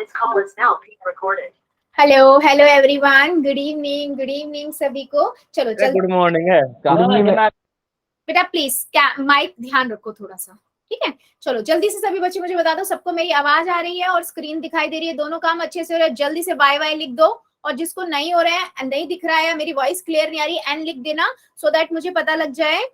This call is now being recorded. Hello hello everyone, good evening सभी को। चलो चल, गुड मॉर्निंग है। बेटा प्लीज क्या माइक ध्यान रखो थोड़ा सा, ठीक है। चलो जल्दी से सभी बच्चे मुझे बता दो, सबको मेरी आवाज आ रही है और स्क्रीन दिखाई दे रही है, दोनों काम अच्छे से हो रहे हैं। जल्दी से बाय बाय लिख दो, और जिसको नहीं हो रहा है, नहीं दिख रहा है, मेरी वॉइस क्लियर नहीं आ रही, एंड लिख देना सो दैट मुझे पता लग जाए।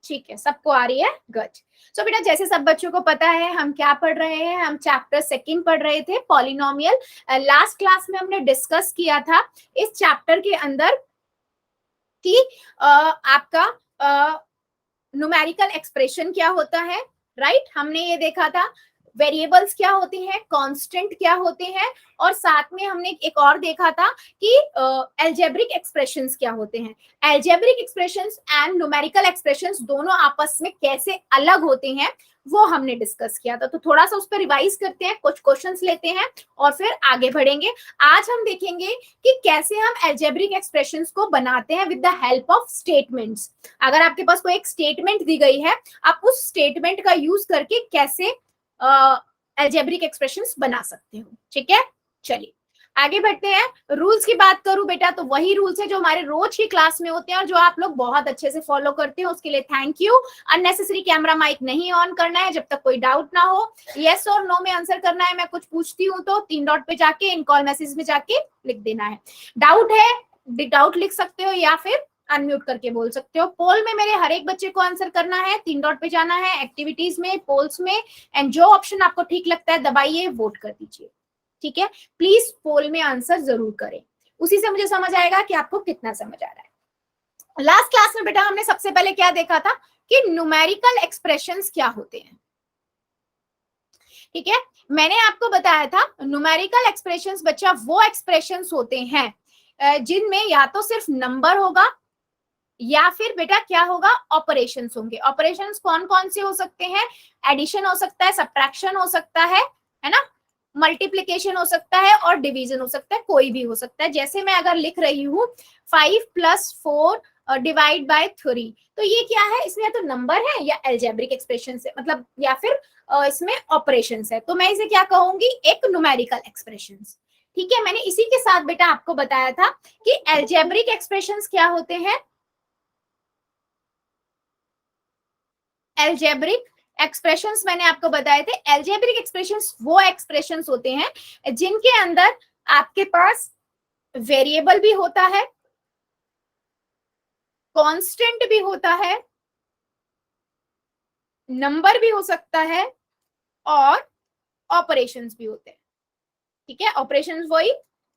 ठीक है, सबको आ रही है, गुड। सो बेटा जैसे सब बच्चों को पता है हम क्या पढ़ रहे हैं, हम चैप्टर 2 पढ़ रहे थे, पॉलिनोमियल। लास्ट क्लास में हमने डिस्कस किया था इस चैप्टर के अंदर कि आपका न्यूमेरिकल एक्सप्रेशन क्या होता है, राइट। हमने ये देखा था वेरिएबल्स क्या होते हैं, कांस्टेंट क्या होते हैं, और साथ में हमने एक और देखा था कि अलजेब्रिक एक्सप्रेशंस क्या होते हैं। Algebraic expressions and numerical expressions दोनों आपस में कैसे अलग होते हैं वो हमने डिस्कस किया था। तो थोड़ा सा उस पर रिवाइज करते हैं, कुछ क्वेश्चंस लेते हैं और फिर आगे बढ़ेंगे। आज हम देखेंगे कि कैसे हम अलजेब्रिक एक्सप्रेशंस को बनाते हैं with the help of statements. अगर आपके पास कोई एक स्टेटमेंट दी गई है, आप उस स्टेटमेंट का यूज करके कैसे अलजेब्रिक एक्सप्रेशंस बना सकते हो, ठीक है। चलिए आगे बढ़ते हैं। रूल्स की बात करूं बेटा तो वही रूल्स है जो हमारे रोज की क्लास में होते हैं और जो आप लोग बहुत अच्छे से फॉलो करते हो, उसके लिए thank you. Unnecessary camera mic नहीं ऑन करना है जब तक कोई डाउट ना हो। यस और नो में आंसर करना है। मैं कुछ पूछती हूँ तो 3 डॉट पे जाके इन कॉल मैसेज में जाके लिख देना है। डाउट है, डाउट लिख सकते हो या फिर अनम्यूट करके बोल सकते हो। पोल में मेरे हर एक बच्चे को आंसर करना है, 3 डॉट पे जाना है, एक्टिविटीज में, पोल्स में, एंड जो ऑप्शन आपको ठीक लगता है दबाइए, वोट कर दीजिए, ठीक है। प्लीज पोल में आंसर जरूर करें, उसी से मुझे समझ आएगा कि आपको कितना समझ आ रहा है। लास्ट क्लास में बेटा हमने सबसे पहले क्या देखा था कि न्यूमेरिकल एक्सप्रेशंस क्या होते हैं, ठीक है। मैंने आपको बताया था न्यूमेरिकल एक्सप्रेशंस बच्चा वो एक्सप्रेशंस होते हैं जिनमें या तो सिर्फ नंबर होगा या फिर बेटा क्या होगा, ऑपरेशंस होंगे। ऑपरेशंस कौन कौन से हो सकते हैं, एडिशन हो सकता है, सब्ट्रैक्शन हो सकता है ना, मल्टीप्लिकेशन हो सकता है और डिवीजन हो सकता है, कोई भी हो सकता है। जैसे मैं अगर लिख रही हूँ 5 + 4 डिवाइड बाय 3, तो ये क्या है, इसमें या तो नंबर है या अलजेब्रिक एक्सप्रेशन है, मतलब या फिर इसमें ऑपरेशंस है। तो मैं इसे क्या कहूंगी, एक न्यूमेरिकल एक्सप्रेशंस, ठीक है। मैंने इसी के साथ बेटा आपको बताया था कि अलजेब्रिक एक्सप्रेशंस क्या होते हैं। अलजेब्रिक एक्सप्रेशंस मैंने आपको बताए थे। अलजेब्रिक एक्सप्रेशंस वो एक्सप्रेशंस होते हैं जिनके अंदर आपके पास वेरिएबल भी होता है, कांस्टेंट भी होता है, नंबर भी हो सकता है और ऑपरेशंस भी होते हैं, ठीक है। ऑपरेशंस वही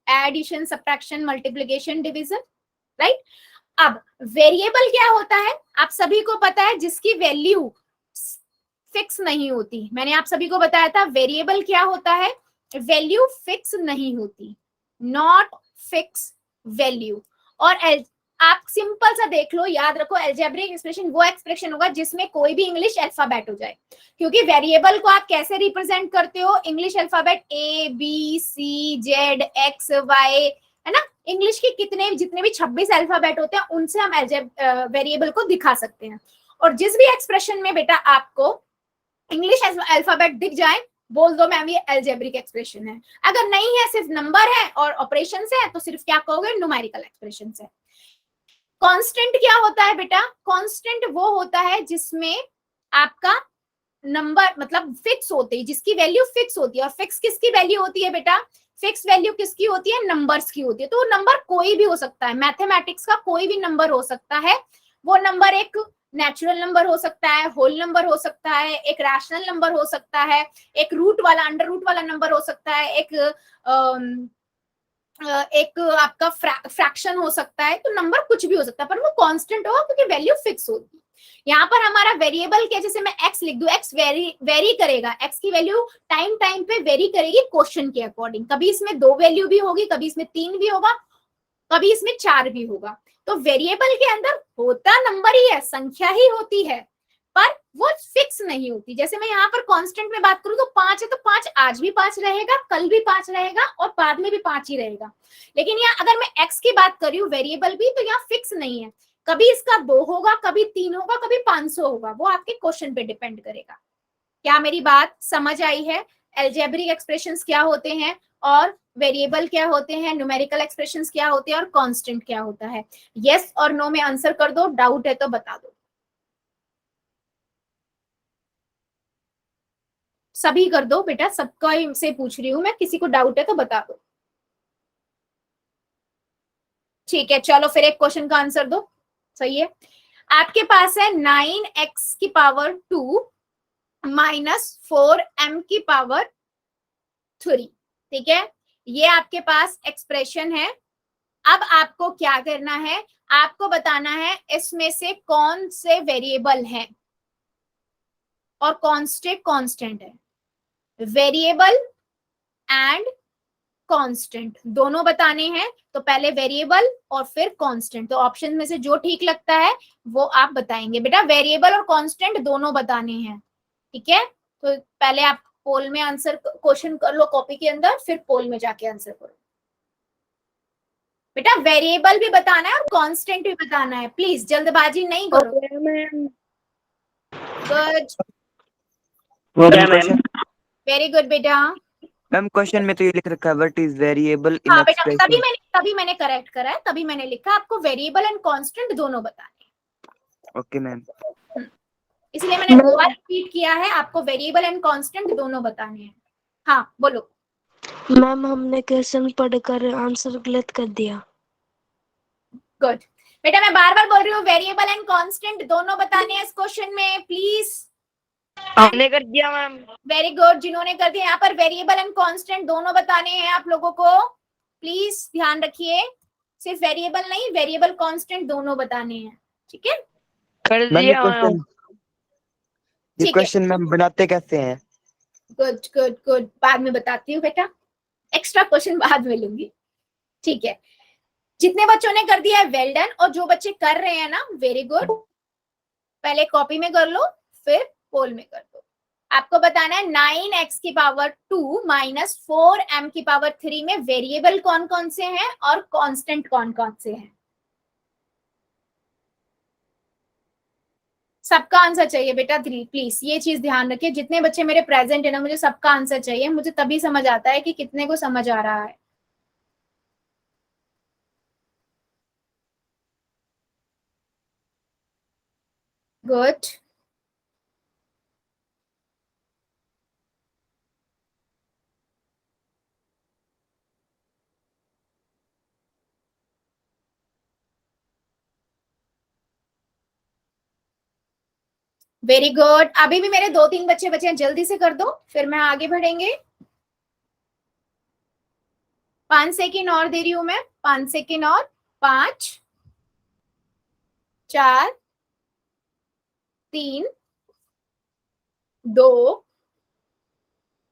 addition, subtraction, multiplication, division, right. अब वेरिएबल क्या होता है, आप सभी को पता है, जिसकी वैल्यू फिक्स नहीं होती। मैंने आप सभी को बताया था वेरिएबल क्या होता है, वैल्यू फिक्स नहीं होती, नॉट फिक्स वैल्यू। और आप सिंपल सा देख लो, याद रखो, अलजेब्रिक एक्सप्रेशन वो एक्सप्रेशन होगा जिसमें कोई भी इंग्लिश अल्फाबेट हो जाए, क्योंकि वेरिएबल को आप कैसे रिप्रेजेंट करते हो, इंग्लिश अल्फाबेट ABCZ XY, है ना। इंग्लिश के जितने भी 26 अल्फाबेट होते हैं उनसे हम वेरिएबल को दिखा सकते हैं। और जिस भी एक्सप्रेशन में बेटा आपको इंग्लिश अल्फाबेट दिख जाए, बोल दो मैम ये अलजेब्रिक एक्सप्रेशन है। अगर नहीं है, सिर्फ नंबर है और ऑपरेशंस है, तो सिर्फ क्या कहोगे, न्यूमेरिकल एक्सप्रेशंस है। कांस्टेंट क्या होता है बेटा, कांस्टेंट वो होता है जिसमें आपका नंबर मतलब फिक्स होती है, जिसकी वैल्यू फिक्स होती है। और फिक्स किसकी वैल्यू होती है बेटा, फिक्स वैल्यू किसकी होती है, नंबर्स की होती है। तो वो नंबर कोई भी हो सकता है, मैथमेटिक्स का कोई भी नंबर हो सकता है। वो नंबर एक नेचुरल नंबर हो सकता है, होल नंबर हो सकता है, एक रैशनल नंबर हो सकता है, एक रूट वाला, अंडर रूट वाला नंबर हो सकता है, एक आपका फ्रैक्शन हो सकता है। तो नंबर कुछ भी हो सकता है, पर वो कांस्टेंट होगा क्योंकि वैल्यू फिक्स होगी। यहाँ पर हमारा वेरिएबल क्या, जैसे मैं x लिख दूं, x वेरी करेगा, x की वैल्यू टाइम पे वेरी करेगी क्वेश्चन के अकॉर्डिंग। कभी इसमें 2 वैल्यू भी होगी, कभी इसमें 3 भी होगा, कभी इसमें 4 भी होगा। तो वेरिएबल के अंदर होता नंबर ही है, संख्या ही होती है, पर वो फिक्स नहीं होती। जैसे मैं यहाँ पर कांस्टेंट में बात करूं तो 5 है, तो 5 आज भी 5 रहेगा, कल भी 5 रहेगा और बाद में भी 5 ही रहेगा। लेकिन यहाँ अगर मैं x की बात कर रही हूँ, वेरिएबल भी, तो यहाँ फिक्स नहीं है, कभी इसका 2 होगा, कभी 3 होगा, कभी 500 होगा, वो आपके क्वेश्चन पे डिपेंड करेगा। क्या मेरी बात समझ आई है? एल्जेब्रिक एक्सप्रेशंस क्या होते हैं और वेरिएबल क्या होते हैं, न्यूमेरिकल एक्सप्रेशंस क्या होते हैं और कांस्टेंट क्या होता है। यस और नो में आंसर कर दो, डाउट है तो बता दो। सभी कर दो बेटा, सबका से पूछ रही हूं मैं, किसी को डाउट है तो बता दो। ठीक है, चलो फिर एक क्वेश्चन का आंसर दो। सही है, आपके पास है 9x की पावर 2 माइनस 4m की पावर 3। ठीक है, ये आपके पास एक्सप्रेशन है। अब आपको क्या करना है, आपको बताना है इसमें से कौन से वेरिएबल हैं और कौन से कांस्टेंट है। वेरिएबल एंड कांस्टेंट दोनों बताने हैं, तो पहले वेरिएबल और फिर कांस्टेंट। तो ऑप्शन में से जो ठीक लगता है वो आप बताएंगे। बेटा वेरिएबल और कांस्टेंट दोनों बताने हैं, ठीक है। तो पहले आप पोल में आंसर क्वेश्चन कर लो कॉपी के अंदर, फिर पोल में जाके आंसर करो। बेटा वेरिएबल भी बताना है और कांस्टेंट भी बताना है, प्लीज जल्दबाजी नहीं करो। गुड, वेरी गुड बेटा। मैम क्वेश्चन में तो ये लिख रखा है व्हाट इज वेरिएबल इन हाँ बेटा, एक्सप्रेशन। तभी मैंने करेक्ट करा है, तभी मैंने लिखा आपको वेरिएबल एंड कांस्टेंट दोनों बताने हैं। Okay ma'am. इसलिए मैंने 2 बार रिपीट किया है, आपको वेरिएबल एंड कांस्टेंट दोनों बताने हैं। हाँ बोलो। मैम हमने क्वेश्चन पढ़कर आंसर गलत कर दिया। गुड बेटा, मैं बार बार बोल रही हूँ वेरिएबल एंड कांस्टेंट दोनों बताने हैं इस क्वेश्चन में, प्लीज। हमने कर दिया मैम। वेरी गुड, जिन्होंने कर दिया यहाँ पर वेरिएबल एंड कांस्टेंट दोनों बताने हैं आप लोगों को, प्लीज ध्यान रखिए। सिर्फ वेरिएबल नहीं, वेरिएबल कांस्टेंट दोनों बताने हैं, ठीक है। कर मैम दिया मैम। ये ठीक है, क्वेश्चन मैम बनाते कैसे हैं? गुड गुड गुड, बाद में बताती हूँ बेटा, एक्स्ट्रा क्वेश्चन बाद में लूंगी, ठीक है। जितने बच्चों ने कर दिया है वेल डन, और जो बच्चे कर रहे हैं ना वेरी गुड, पहले कॉपी में कर लो फिर पोल में कर दो। आपको बताना है 9x की पावर 2 माइनस 4m की पावर 3 में वेरिएबल कौन कौन से हैं और कांस्टेंट कौन कौन से हैं। सबका आंसर चाहिए बेटा प्लीज, ये चीज ध्यान रखिए। जितने बच्चे मेरे प्रेजेंट है ना, मुझे सबका आंसर चाहिए, मुझे तभी समझ आता है कि कितने को समझ आ रहा है। Good, very good. अभी भी मेरे 2-3 बच्चे बचे हैं, जल्दी से कर दो फिर मैं आगे बढ़ेंगे। 5 सेकेंड और दे रही हूं मैं, 5 सेकेंड और, 5 4 3 2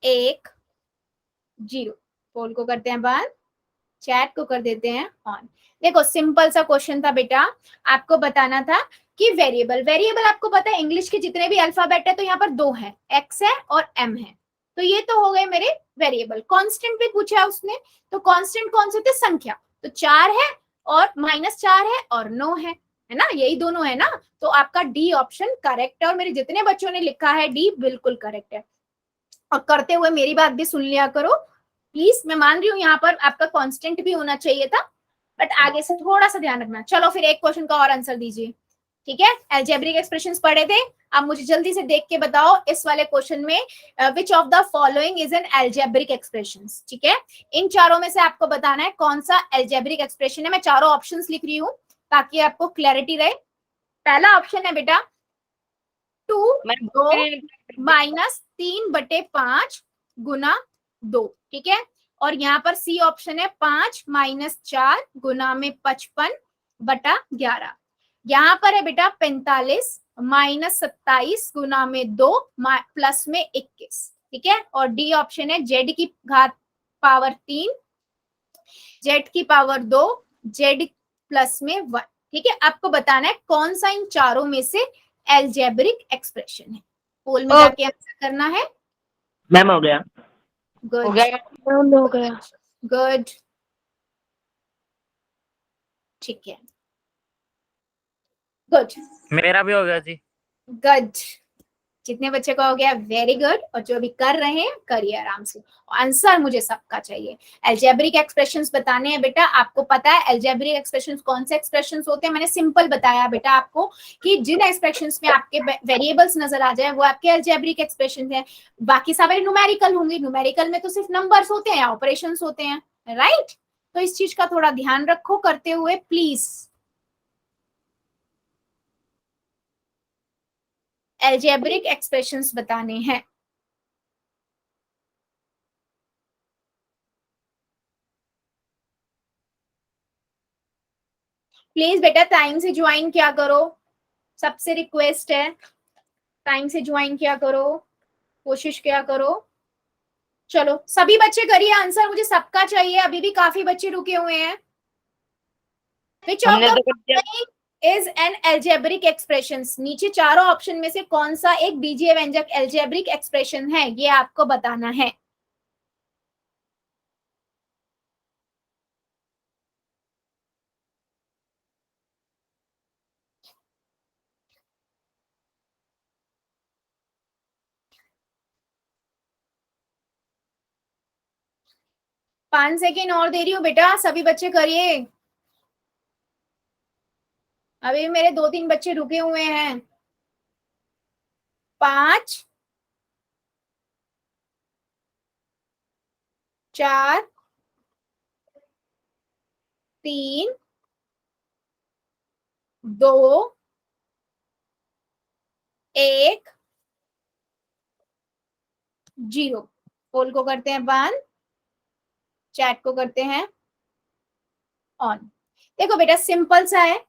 1 0। पोल को करते हैं बंद, चैट को कर देते हैं ऑन। देखो सिंपल सा क्वेश्चन था बेटा, आपको बताना था कि वेरिएबल आपको पता है इंग्लिश के जितने भी अल्फाबेट है तो यहाँ पर 2 है, एक्स है और एम है, तो ये तो हो गए मेरे वेरिएबल। कांस्टेंट भी पूछा उसने, तो कांस्टेंट कौन से थे, संख्या, तो 4 है और -4 है और 9 है ना, यही दोनों है ना। तो आपका डी ऑप्शन करेक्ट है, और मेरे जितने बच्चों ने लिखा है डी बिल्कुल करेक्ट है। और करते हुए मेरी बात भी सुन लिया करो प्लीज, मैं मान रही हूँ यहाँ पर आपका कांस्टेंट भी होना चाहिए था, बट आगे से थोड़ा सा ध्यान रखना। चलो फिर एक क्वेश्चन का और आंसर दीजिए, ठीक है। अलजेब्रिक एक्सप्रेशंस पढ़े थे, अब मुझे जल्दी से देख के बताओ इस वाले क्वेश्चन में which of the following is an algebraic expressions, ठीक है। इन चारों में से आपको बताना है कौन सा अलजेब्रिक एक्सप्रेशन है। मैं चारों ऑप्शंस लिख रही हूँ ताकि आपको क्लैरिटी रहे। पहला ऑप्शन है बेटा 2 माइनस 3/5 गुना 2, ठीक है। और यहाँ पर सी ऑप्शन है 5 माइनस 4 गुना में 55/11। यहाँ पर है बेटा 45 माइनस 27 गुना में 2 प्लस में 21, ठीक है। और डी ऑप्शन है जेड की घात पावर 3, जेड की पावर 2, जेड प्लस में 1, ठीक है। आपको बताना है कौन सा इन चारों में से एल्जेब्रिक एक्सप्रेशन है। पोल में जाके आंसर करना है। मैम हो गया। गुड, हो गया। गुड, ठीक है, गुड, मेरा भी हो गया जी। गुड। जितने बच्चे का हो गया वेरी गुड, और जो भी कर रहे हैं करिए आराम से। आंसर मुझे सबका चाहिए। एल्जेब्रिक एक्सप्रेशंस बताने हैं बेटा, आपको पता है एल्जेब्रिक एक्सप्रेशंस कौन से एक्सप्रेशंस होते हैं, मैंने सिंपल बताया बेटा आपको कि जिन एक्सप्रेशंस में आपके वेरिएबल्स नजर आ जाए वो आपके एल्जेब्रिक एक्सप्रेशंस हैं, बाकी सारे न्यूमेरिकल होंगे। न्यूमेरिकल में तो सिर्फ नंबर्स होते हैं या ऑपरेशंस होते हैं, राइट। तो इस चीज का थोड़ा ध्यान रखो करते हुए प्लीज। एल्जेब्रिक एक्सप्रेशंस बताने हैं। प्लीज बेटा टाइम से ज्वाइन किया करो, सबसे रिक्वेस्ट है, टाइम से ज्वाइन किया करो, कोशिश किया करो। चलो सभी बच्चे करिए आंसर, मुझे सबका चाहिए, अभी भी काफी बच्चे रुके हुए हैं। Which of हमने the तो कर दिया। following is an algebraic expressions? नीचे चारों ऑप्शन में से कौन सा एक बीजीय व्यंजक एल्जेब्रिक एक्सप्रेशन है, ये आपको बताना है। पांच सेकेंड और दे रही हूँ बेटा, सभी बच्चे करिए, अभी भी मेरे 2-3 बच्चे रुके हुए हैं। 5, 4, 3, 2, 1, 0। पोल को करते हैं बंद, चैट को करते हैं ऑन। देखो बेटा सिंपल सा है,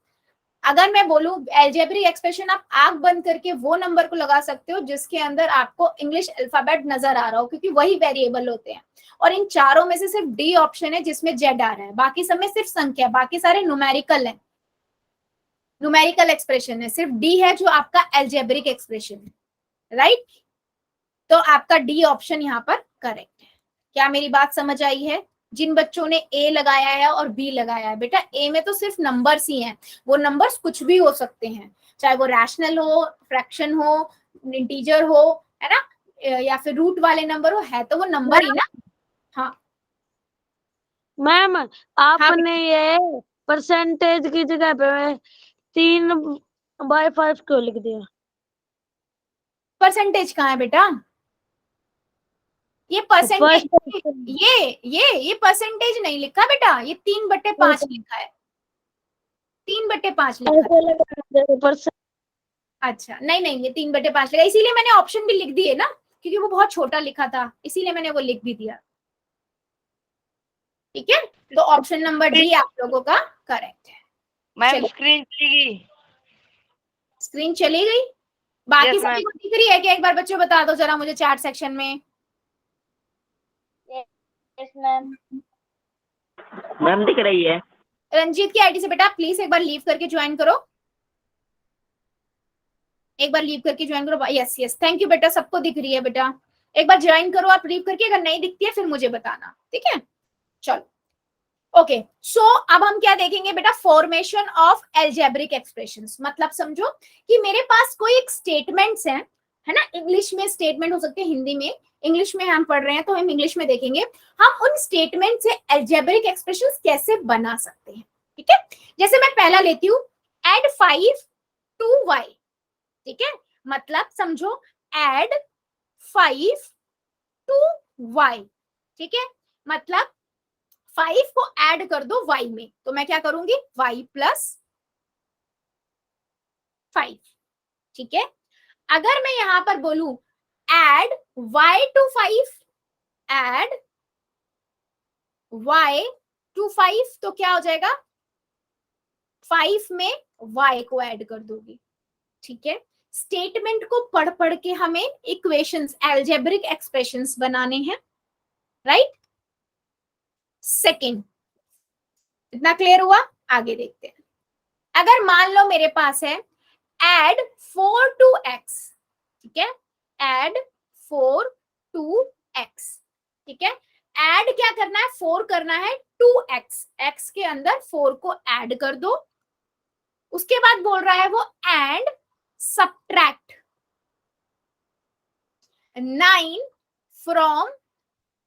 अगर मैं बोलूं एल्जेब्रिक एक्सप्रेशन, आप आंख बंद करके वो नंबर को लगा सकते हो जिसके अंदर आपको इंग्लिश अल्फाबेट नजर आ रहा हो, क्योंकि वही वेरिएबल होते हैं। और इन चारों में से सिर्फ डी ऑप्शन है जिसमें जेड आ रहा है, बाकी सब में सिर्फ संख्या, बाकी सारे न्यूमेरिकल है, न्यूमेरिकल एक्सप्रेशन है, सिर्फ डी है जो आपका एल्जेब्रिक एक्सप्रेशन है, राइट। तो आपका डी ऑप्शन यहाँ पर करेक्ट है। क्या मेरी बात समझ आई है? जिन बच्चों ने ए लगाया है और बी लगाया है, बेटा ए में तो सिर्फ नंबर्स ही हैं, वो नंबर्स कुछ भी हो सकते हैं, चाहे वो रैशनल हो, फ्रैक्शन हो, इंटीजर हो, है ना, या फिर रूट वाले नंबर हो, है तो वो नंबर ही ना। हाँ मैम हाँ आपने ये परसेंटेज की जगह पे 3/5 क्यों लिख दिया? परसेंटेज कहाँ है बेटा? ये परसेंटेज, फर्स्ट ये परसेंटेज नहीं लिखा बेटा, ये 3/5 लिखा है, 3/5 लिखा है। अच्छा नहीं नहीं, ये 3/5 लिखा, इसीलिए मैंने ऑप्शन भी लिख दिए ना, क्योंकि वो बहुत छोटा लिखा था, इसीलिए मैंने वो लिख भी दिया। ठीक है, तो ऑप्शन नंबर डी आप लोगों का करेक्ट है। मैम स्क्रीन चलेगी। स्क्रीन चली गई, बाकी Yes, सभी को दिख रही है कि एक बार बच्चों बता दो जरा मुझे चैट सेक्शन में। Yes, ma'am. मैम दिख रही है। रंजीत की आईडी से बेटा प्लीज एक बार लीव करके ज्वाइन करो, एक बार लीव करके ज्वाइन करो। यस यस, थैंक यू बेटा, सबको दिख रही है बेटा, एक बार ज्वाइन करो आप लीव करके, अगर नहीं दिखती है फिर मुझे बताना, ठीक है। चलो ओके, सो अब हम क्या देखेंगे बेटा, फॉर्मेशन ऑफ एल्जेब्रिक एक्सप्रेशंस। मतलब समझो कि मेरे पास कोई एक स्टेटमेंट्स है ना, इंग्लिश में स्टेटमेंट हो सकते हैं, हिंदी में, इंग्लिश में हम पढ़ रहे हैं तो हम इंग्लिश में देखेंगे, हम उन स्टेटमेंट से एल्जेब्रिक एक्सप्रेशंस कैसे बना सकते हैं, ठीक है। जैसे मैं पहला लेती हूँ, एड 5 to y, ठीक है, मतलब समझो एड 5 to y, ठीक है, मतलब 5 को ऐड कर दो y में, तो मैं क्या करूंगी y + 5, ठीक है। अगर मैं यहां पर बोलूं add y to 5, add y to 5, तो क्या हो जाएगा, 5 में y को ऐड कर दोगी, ठीक है। स्टेटमेंट को पढ़ पढ़ के हमें इक्वेशंस, एल्जेब्रिक एक्सप्रेशंस बनाने हैं, राइट। सेकंड, इतना क्लियर हुआ? आगे देखते हैं। अगर मान लो मेरे पास है add 4 to x, ठीक है, add 4 to x, ठीक है। ऐड क्या करना है, 4 करना है टू x के अंदर 4 को ऐड कर दो। उसके बाद बोल रहा है वो एंड सब्ट्रैक्ट, 9 फ्रॉम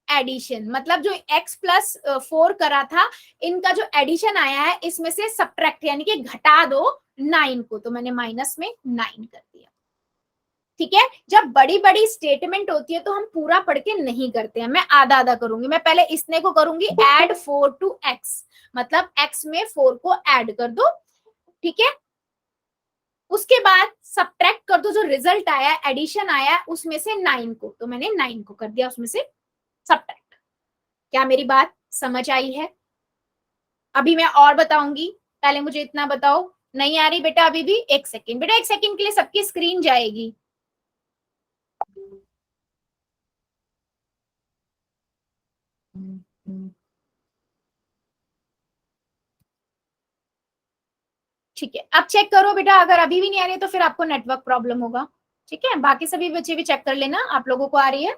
एडिशन, मतलब जो x प्लस 4 करा था, इनका जो एडिशन आया है इसमें से सब्ट्रैक्ट यानी कि घटा दो 9 को, तो मैंने माइनस में 9 कर दिया। ठीक है, जब बड़ी बड़ी स्टेटमेंट होती है तो हम पूरा पढ़ के नहीं करते हैं, मैं आधा आधा करूंगी। मैं पहले इसने को करूंगी ऐड 4 टू x, मतलब x में 4 को ऐड कर दो। ठीक है, उसके बाद सब्ट्रैक्ट कर दो, जो रिजल्ट आया एडिशन आया उसमें से 9 को, तो मैंने 9 को कर दिया उसमें से सब्ट्रैक्ट। क्या मेरी बात समझ आई है? अभी मैं और बताऊंगी, पहले मुझे इतना बताओ। नहीं आ रही बेटा अभी भी? एक सेकेंड बेटा, एक सेकेंड के लिए सबकी स्क्रीन जाएगी। ठीक है, अब चेक करो बेटा, अगर अभी भी नहीं आ रही है तो फिर आपको नेटवर्क प्रॉब्लम होगा। ठीक है, बाकी सभी बच्चे भी चेक कर लेना, आप लोगों को आ रही है?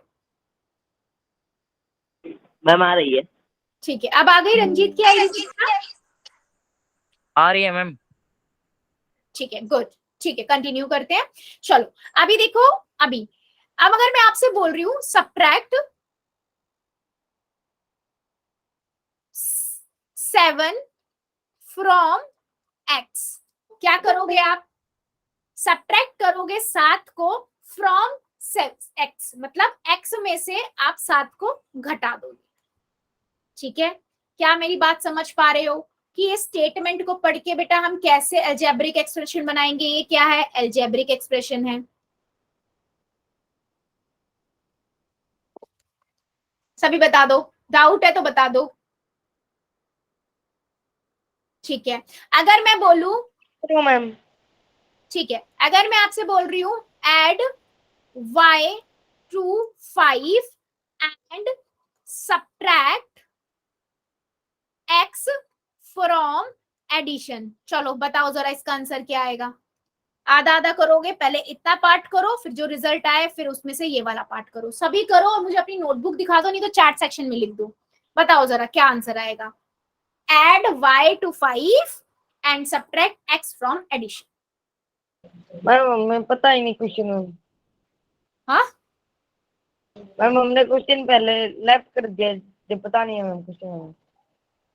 मैम आ रही है। ठीक है, अब आ गई रंजीत की आईडी? आ रही है मैम। ठीक है, गुड। ठीक है, कंटिन्यू करते हैं। चलो अभी देखो, अभी अब अगर मैं आपसे बोल रही हूं सब्ट्रैक्ट 7 फ्रॉम x, क्या करोगे आप? सब्ट्रैक्ट करोगे 7 को फ्रॉम x, मतलब x में से आप 7 को घटा दोगे। ठीक है, क्या मेरी बात समझ पा रहे हो कि ये स्टेटमेंट को पढ़ के बेटा हम कैसे अलजेब्रिक एक्सप्रेशन बनाएंगे? ये क्या है? अलजेब्रिक एक्सप्रेशन है। सभी बता दो, डाउट है तो बता दो। ठीक है, अगर मैं बोलूं, मैम ठीक है, अगर मैं आपसे बोल रही हूं add y to 5 and subtract x from addition, चलो बताओ जरा इसका आंसर क्या आएगा? आधा आधा करोगे, पहले इतना पार्ट करो, फिर जो रिजल्ट आए फिर उसमें से ये वाला पार्ट करो। सभी करो और मुझे अपनी नोटबुक दिखा दो, नहीं तो चैट सेक्शन में लिख दो। बताओ जरा क्या आंसर आएगा? Add y to 5 and subtract x from addition. Ma'am हमें पता ही नहीं क्वेश्चन। हाँ मैम हमने क्वेश्चन पहले लेफ्ट कर दिया, जब पता नहीं है मैम क्वेश्चन।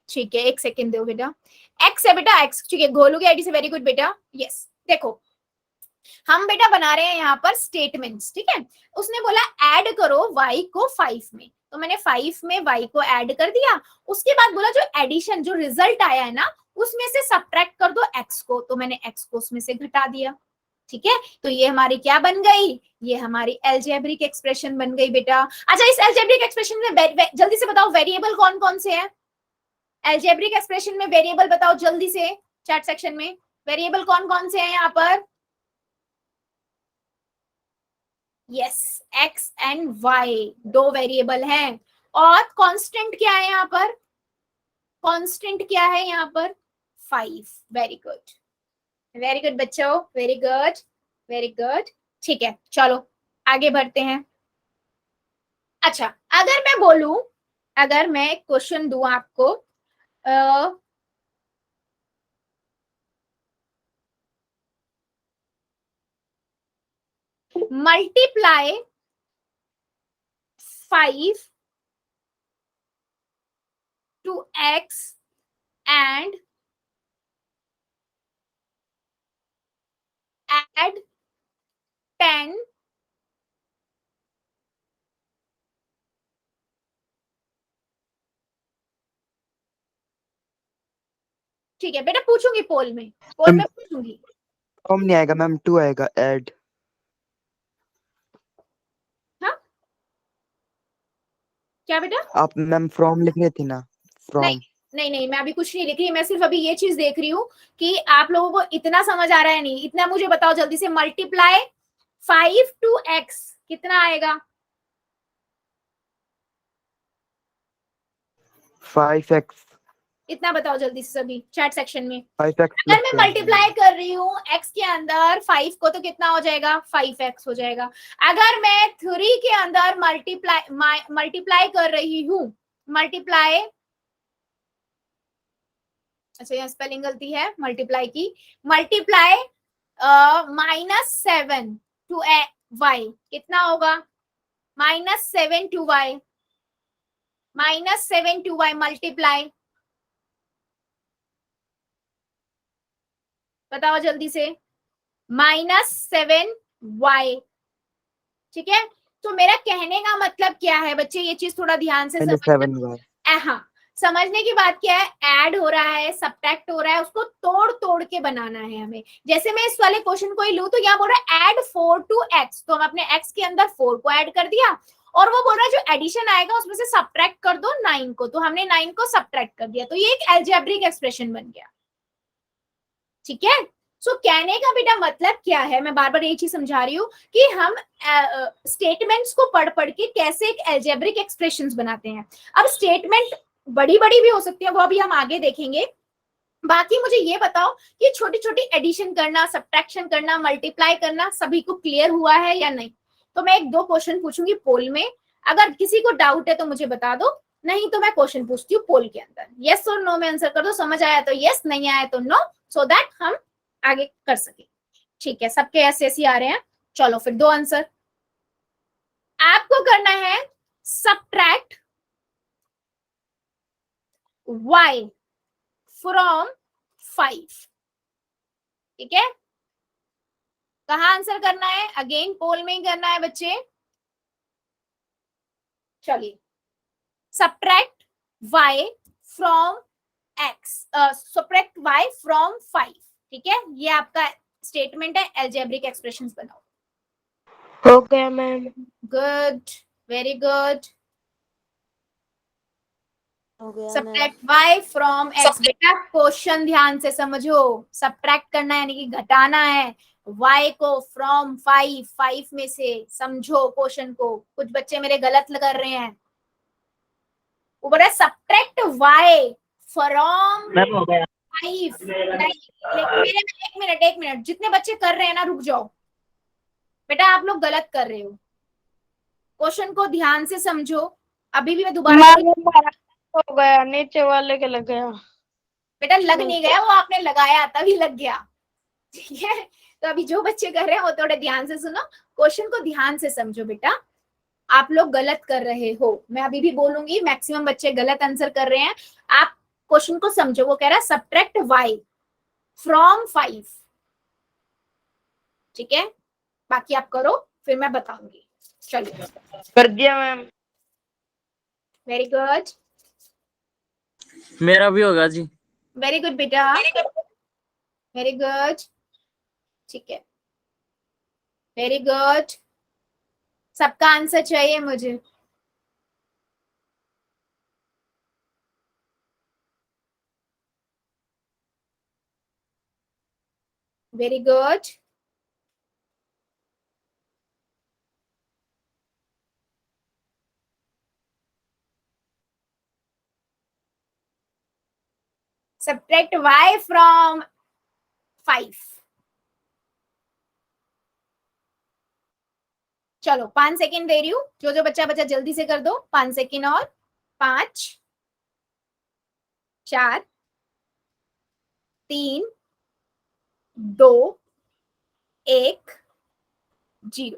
ठीक है, एक सेकेंड दो बेटा। x है बेटा, x। ठीक है, गोलू की आईडी से वेरी गुड बेटा। यस, देखो हम बेटा बना रहे हैं यहाँ पर स्टेटमेंट्स। ठीक है, उसने बोला ऐड करो y को 5 में, तो मैंने 5 में y को ऐड कर दिया। उसके बाद बोला जो एडिशन, जो रिजल्ट आया है ना, उसमें से सब्ट्रैक्ट कर दो x को, तो मैंने x को उसमें से घटा दिया। ठीक है, तो ये हमारी क्या बन गई? ये हमारी अलजेब्रिक एक्सप्रेशन बन गई बेटा। अच्छा, इस अलजेब्रिक एक्सप्रेशन में जल्दी से बताओ वेरिएबल कौन कौन से हैं? अलजेब्रिक एक्सप्रेशन में वेरिएबल बताओ जल्दी से, चैट सेक्शन में वेरिएबल कौन कौन से हैं यहाँ पर? यस, x एंड y दो वेरिएबल हैं। और कांस्टेंट क्या है यहाँ पर? कांस्टेंट क्या है यहाँ पर? 5। वेरी गुड, वेरी गुड बच्चों, वेरी गुड, वेरी गुड। ठीक है, चलो आगे बढ़ते हैं। अच्छा, अगर मैं बोलूं, अगर मैं क्वेश्चन दूं आपको, multiply 5 to x and add 10 ठीक है बेटा, पूछूंगी पोल में, पोल में पूछूंगी। फ्रॉम नहीं आएगा मैम, 2 आएगा ऐड। हाँ क्या बेटा? आप मैम फ्रॉम लिख रहे थे ना, नहीं फ्रॉम। नहीं नहीं, मैं अभी कुछ नहीं लिख रही, मैं सिर्फ अभी ये चीज देख रही हूँ कि आप लोगों को इतना समझ आ रहा है नहीं। इतना मुझे बताओ जल्दी से, मल्टीप्लाई 5 टू x कितना आएगा? 5x। इतना बताओ जल्दी से सभी चैट सेक्शन में। 5x अगर मैं प्लस मल्टीप्लाई कर रही हूँ x के अंदर 5 को, तो कितना हो जाएगा? 5x हो जाएगा। अगर मैं 3 के अंदर मल्टीप्लाई कर रही हूँ, मल्टीप्लाई, अच्छा यहाँ स्पेलिंग गलती है मल्टीप्लाई की, मल्टीप्लाई -7 टू y कितना होगा? -7 2y, -7 2y मल्टीप्लाई, बताओ जल्दी से, -7y। ठीक है, तो मेरा कहने का मतलब क्या है बच्चे, ये चीज थोड़ा ध्यान से समझना। 7y। हाँ, समझने की बात क्या है, ऐड हो रहा है, सब्ट्रैक्ट हो रहा है, उसको तोड़ तोड़ के बनाना है हमें। जैसे मैं इस वाले क्वेश्चन को ही लूं तो यहाँ बोल रहा है ऐड 4 टू x, तो हम अपने x के अंदर 4 को ऐड कर दिया, और वो बोल रहा है जो एडिशन आएगा उसमें से सब्ट्रैक्ट कर दो 9 को, तो हमने 9 को सब्ट्रैक्ट कर दिया, तो ये एक अलजेब्रिक एक्सप्रेशन बन गया। ठीक है, सो कहने का बेटा मतलब क्या है, मैं बार बार ये चीज समझा रही हूँ कि हम स्टेटमेंट्स को पढ़ पढ़ के कैसे एक अलजेब्रिक एक्सप्रेशंस बनाते हैं। अब स्टेटमेंट बड़ी बड़ी भी हो सकती है, वो अभी हम आगे देखेंगे। बाकी मुझे ये बताओ कि छोटी छोटी एडिशन करना, सब्ट्रैक्शन करना, मल्टीप्लाई करना सभी को क्लियर हुआ है या नहीं। तो मैं 1-2 क्वेश्चन पूछूंगी पोल में, अगर किसी को डाउट है तो मुझे बता दो, नहीं तो मैं क्वेश्चन पूछती हूँ पोल के अंदर, यस और नो में आंसर कर दो, समझ आया तो यस, नहीं आया तो नो, सो दैट हम आगे कर सके। ठीक है, सबके ऐसे ऐसे आ रहे हैं। चलो फिर 2 आंसर आपको करना है, सब्ट्रैक्ट y फ्रॉम 5। ठीक है, कहा आंसर करना है, अगेन पोल में ही करना है बच्चे। चलिए, subtract y from x, subtract y from 5। ठीक है, ये आपका स्टेटमेंट है, अलजेब्रिक एक्सप्रेशंस बनाओ। हो गया मैम। Good, very good. हो गया ma'am. Subtract y from x। बेटा क्वेश्चन ध्यान से समझो, सब्ट्रैक्ट करना है यानी कि घटाना है y को फ्रॉम 5 में से, समझो क्वेश्चन को। कुछ बच्चे मेरे गलत कर रहे हैं, वो बोल रहा है सब्ट्रैक्ट y फ्रॉम मैम हो गया। 5। नहीं, एक मिनट, जितने बच्चे कर रहे हैं ना रुक जाओ बेटा, आप लोग गलत कर रहे हो, क्वेश्चन को ध्यान से समझो। अभी भी मैं दोबारा हो गया, नीचे वाले के लग गया। बेटा लग नहीं गया, वो आपने लगाया तभी लग गया। ठीक है, तो अभी जो बच्चे कर रहे हैं वो थोड़े ध्यान से सुनो, क्वेश्चन को ध्यान से समझो बेटा, आप लोग गलत कर रहे हो। मैं अभी भी बोलूंगी, मैक्सिमम बच्चे गलत आंसर कर रहे हैं, आप क्वेश्चन को समझो। वो कह रहा है सब्ट्रैक्ट y फ्रॉम 5। ठीक है, बाकी आप करो, फिर मैं बताऊंगी। चलिए, कर दिया मैम। वेरी गुड, मेरा भी होगा जी। वेरी गुड बेटा, वेरी गुड। ठीक है, वेरी गुड, सबका आंसर चाहिए मुझे। Very good, subtract y from 5। चलो 5 सेकेंड दे रही हूँ, जो जो बच्चा बच्चा जल्दी से कर दो, 5 सेकेंड और, 5 4 3 2 1 0।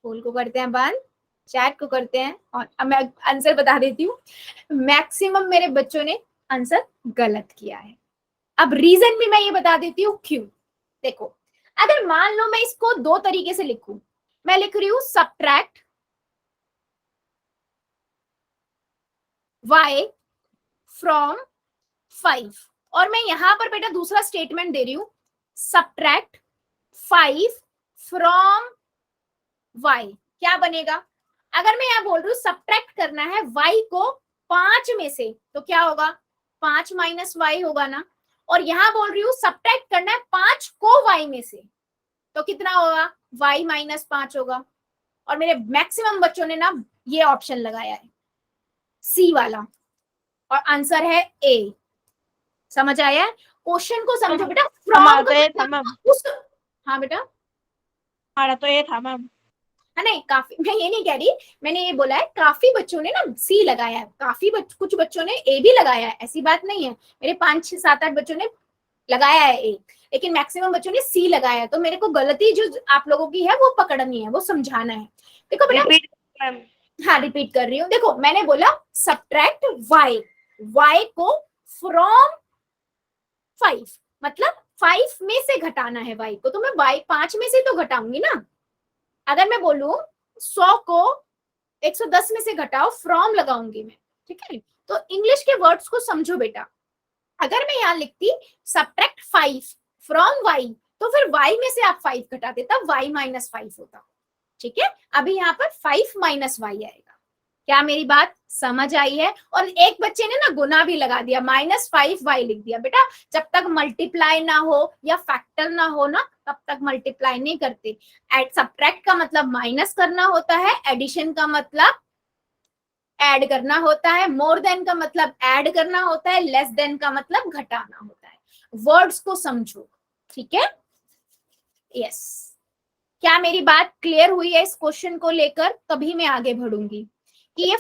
पोल को करते हैं बंद, चैट को करते हैं, और अब मैं आंसर बता देती हूँ। मैक्सिमम मेरे बच्चों ने आंसर गलत किया है। अब रीजन भी मैं ये बता देती हूँ क्यों। देखो, अगर मान लो मैं इसको 2 तरीके से लिखूं, मैं लिख रही हूं सब्ट्रैक्ट y फ्रॉम 5, और मैं यहां पर बेटा दूसरा स्टेटमेंट दे रही हूं, सब्ट्रैक्ट 5 फ्रॉम y। क्या बनेगा, अगर मैं यहां बोल रही हूं सब्ट्रैक्ट करना है y को 5 में से, तो क्या होगा, 5 माइनस y होगा ना, और यहां बोल रही हूं सब्ट्रैक्ट करना है 5 को y में से, तो कितना होगा, y माइनस 5 होगा। और मेरे मैक्सिमम बच्चों ने ना ये ऑप्शन लगाया है, सी वाला, और आंसर है ए। समझ आया है, क्वेश्चन को समझो बेटा। फ्रॉम तो ये था मैम। उस, हाँ बेटा, हमारा तो ये था मैम। है नहीं, काफी, मैं ये नहीं कह रही, मैंने ये बोला है काफी बच्चों ने ना सी लगाया है, काफी कुछ बच्चों ने ए भी लगाया है, ऐसी बात नहीं है। मेरे 5 6 7 8 बच्चों ने लगाया है ए, लेकिन मैक्सिमम बच्चों ने सी लगाया है। तो मेरे को गलती जो आप लोगों की है वो पकड़नी है, वो समझाना है। देखो बेटा, रिपीट मैम। हाँ रिपीट कर रही हूँ, देखो मैंने बोला सब्ट्रैक्ट y, y को फ्रॉम 5, मतलब 5 में से घटाना है y को, तो मैं y 5 में से तो घटाऊंगी ना। अगर मैं बोलूं 100 को 110 में से घटाओ, फ्रॉम लगाऊंगी मैं, ठीक है। तो इंग्लिश के वर्ड्स को समझो बेटा। अगर मैं यहाँ लिखती सब्ट्रैक्ट 5 फ्रॉम y, तो फिर y में से आप 5 घटाते तब y माइनस 5 होता, ठीक है। अभी यहाँ पर 5 माइनस y आएगा। क्या मेरी बात समझ आई है? और एक बच्चे ने ना गुना भी लगा दिया, -5y लिख दिया। बेटा जब तक मल्टीप्लाई ना हो या फैक्टर ना हो ना, तब तक मल्टीप्लाई नहीं करते। सब्ट्रैक्ट का मतलब माइनस करना होता है, एडिशन का मतलब ऐड करना होता है, मोर देन का मतलब ऐड करना होता है, लेस देन का मतलब घटाना होता है। वर्ड्स को समझो, ठीक है। यस, क्या मेरी बात क्लियर हुई है इस क्वेश्चन को लेकर? तभी मैं आगे बढ़ूंगी कि ये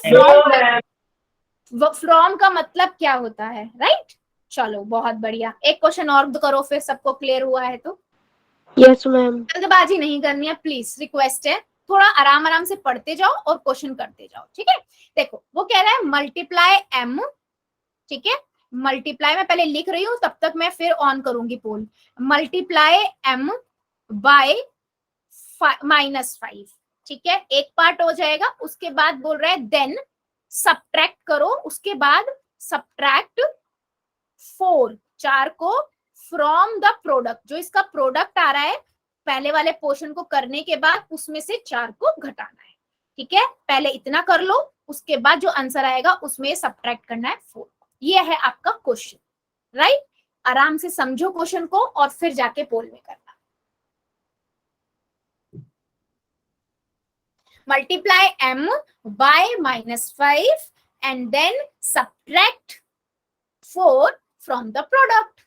फ्रॉम का मतलब क्या होता है, राइट। चलो बहुत बढ़िया, एक क्वेश्चन और करो फिर, सबको क्लियर हुआ है तो। Yes ma'am. जल्दबाजी नहीं करनी है प्लीज, रिक्वेस्ट है, थोड़ा आराम आराम से पढ़ते जाओ और क्वेश्चन करते जाओ, ठीक है। देखो वो कह रहा है मल्टीप्लाई m, ठीक है। मल्टीप्लाई मैं पहले लिख रही हूं, तब तक मैं फिर ऑन करूंगी पोल। मल्टीप्लाई m बाय -5, ठीक है, एक पार्ट हो जाएगा। उसके बाद बोल रहा है देन सब्ट्रैक्ट करो, उसके बाद सब्ट्रैक्ट 4 को फ्रॉम द प्रोडक्ट, जो इसका प्रोडक्ट आ रहा है पहले वाले पोर्शन को करने के बाद उसमें से 4 को घटाना है, ठीक है। पहले इतना कर लो, उसके बाद जो आंसर आएगा उसमें सब्ट्रैक्ट करना है 4। ये है आपका क्वेश्चन, राइट। आराम से समझो क्वेश्चन को और फिर जाके पोल में करना। multiply m by -5 and then subtract 4 from the product,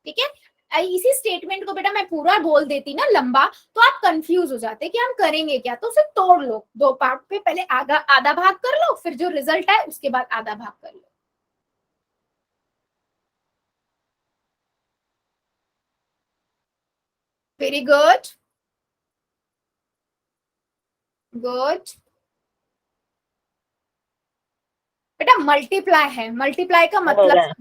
ठीक है। इसी स्टेटमेंट को बेटा मैं पूरा बोल देती ना लंबा, तो आप कंफ्यूज हो जाते कि हम करेंगे क्या। तो फिर तोड़ लो, 2 पार्ट पे, पहले आधा भाग कर लो, फिर जो रिजल्ट आए उसके बाद आधा भाग कर लो। वेरी गुड, गुड बेटा। मल्टीप्लाई है, मल्टीप्लाई का मतलब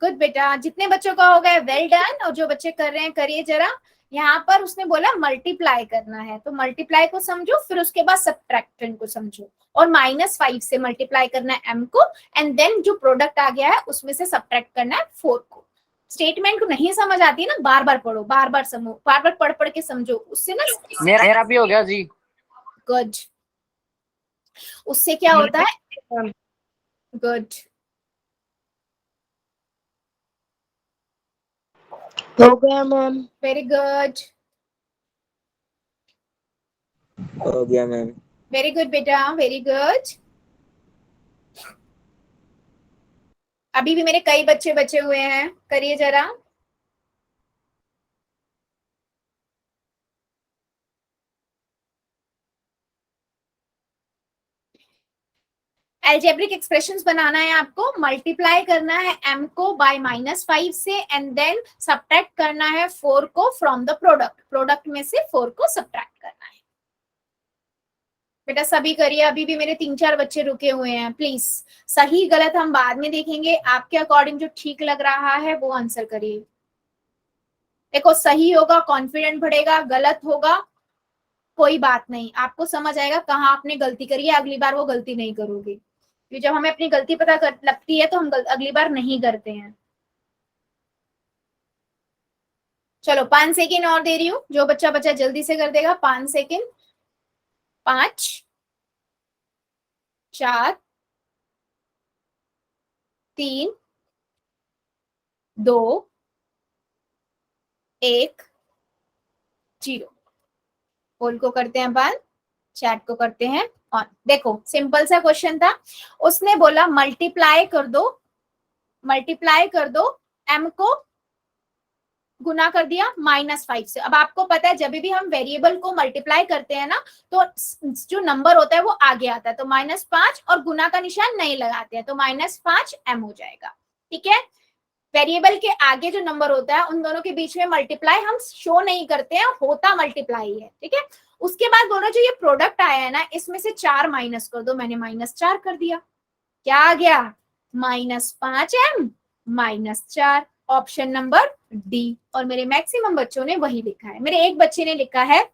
गुड बेटा। जितने बच्चों का हो गया वेल डन, और जो बच्चे कर रहे हैं करिए जरा। यहाँ पर उसने बोला मल्टीप्लाई करना है, तो मल्टीप्लाई को समझो, फिर उसके बाद सब्ट्रैक्शन को समझो, और -5 से मल्टीप्लाई करना है m को, एंड देन जो प्रोडक्ट आ गया है उसमें से सब्ट्रैक्ट करना है 4 को। स्टेटमेंट को नहीं समझ आती ना, बार बार पढ़ो, बार बार समझो, बार बार पढ़ पढ़ के समझो, उससे ना मेरा भी हो गया जी। गुड, उससे क्या होता है, गुड, हो गया मैम। वेरी गुड, हो गया मैम। वेरी गुड बेटा, वेरी गुड। अभी भी मेरे कई बच्चे बचे हुए हैं, करिए जरा। एल्जेब्रिक एक्सप्रेशंस बनाना है आपको, मल्टीप्लाई करना है m को बाय -5 से, एंड देन सब्ट्रैक्ट करना है 4 को फ्रॉम द प्रोडक्ट, प्रोडक्ट में से 4 को सब्ट्रैक्ट करना है। बेटा सभी करिए, अभी भी मेरे 3-4 बच्चे रुके हुए हैं, प्लीज। सही गलत हम बाद में देखेंगे, आपके अकॉर्डिंग जो ठीक लग रहा है वो आंसर करिए। देखो सही होगा कॉन्फिडेंट बढ़ेगा, गलत होगा कोई बात नहीं, आपको समझ आएगा कहाँ आपने गलती करी है, अगली बार वो गलती नहीं करोगे। क्योंकि जब हमें अपनी गलती पता लगती है तो हम अगली बार नहीं करते हैं। चलो 5 सेकेंड और दे रही हूँ, जो बच्चा बच्चा जल्दी से कर देगा। 5 सेकेंड, 5 4 3 2 1 0। पोल को करते हैं बंद, चैट को करते हैं ऑन। देखो सिंपल सा क्वेश्चन था, उसने बोला मल्टीप्लाई कर दो, मल्टीप्लाई कर दो, m को गुना कर दिया -5 से। अब आपको पता है जब भी हम वेरिएबल को मल्टीप्लाई करते हैं ना, तो जो नंबर होता है वो आगे आता है, तो -5 और गुना का निशान नहीं लगाते हैं, तो -5 m हो जाएगा, ठीक है। वेरिएबल के आगे जो नंबर होता है उन दोनों के बीच में मल्टीप्लाई हम शो नहीं करते हैं, होता मल्टीप्लाई है, ठीक है। उसके बाद बोल रहा जो ये प्रोडक्ट आया है ना, इसमें से 4 माइनस कर दो, मैंने -4 कर दिया, क्या आ गया -5m -4, ऑप्शन नंबर डी। और मेरे मैक्सिमम बच्चों ने वही लिखा है, मेरे एक बच्चे ने लिखा है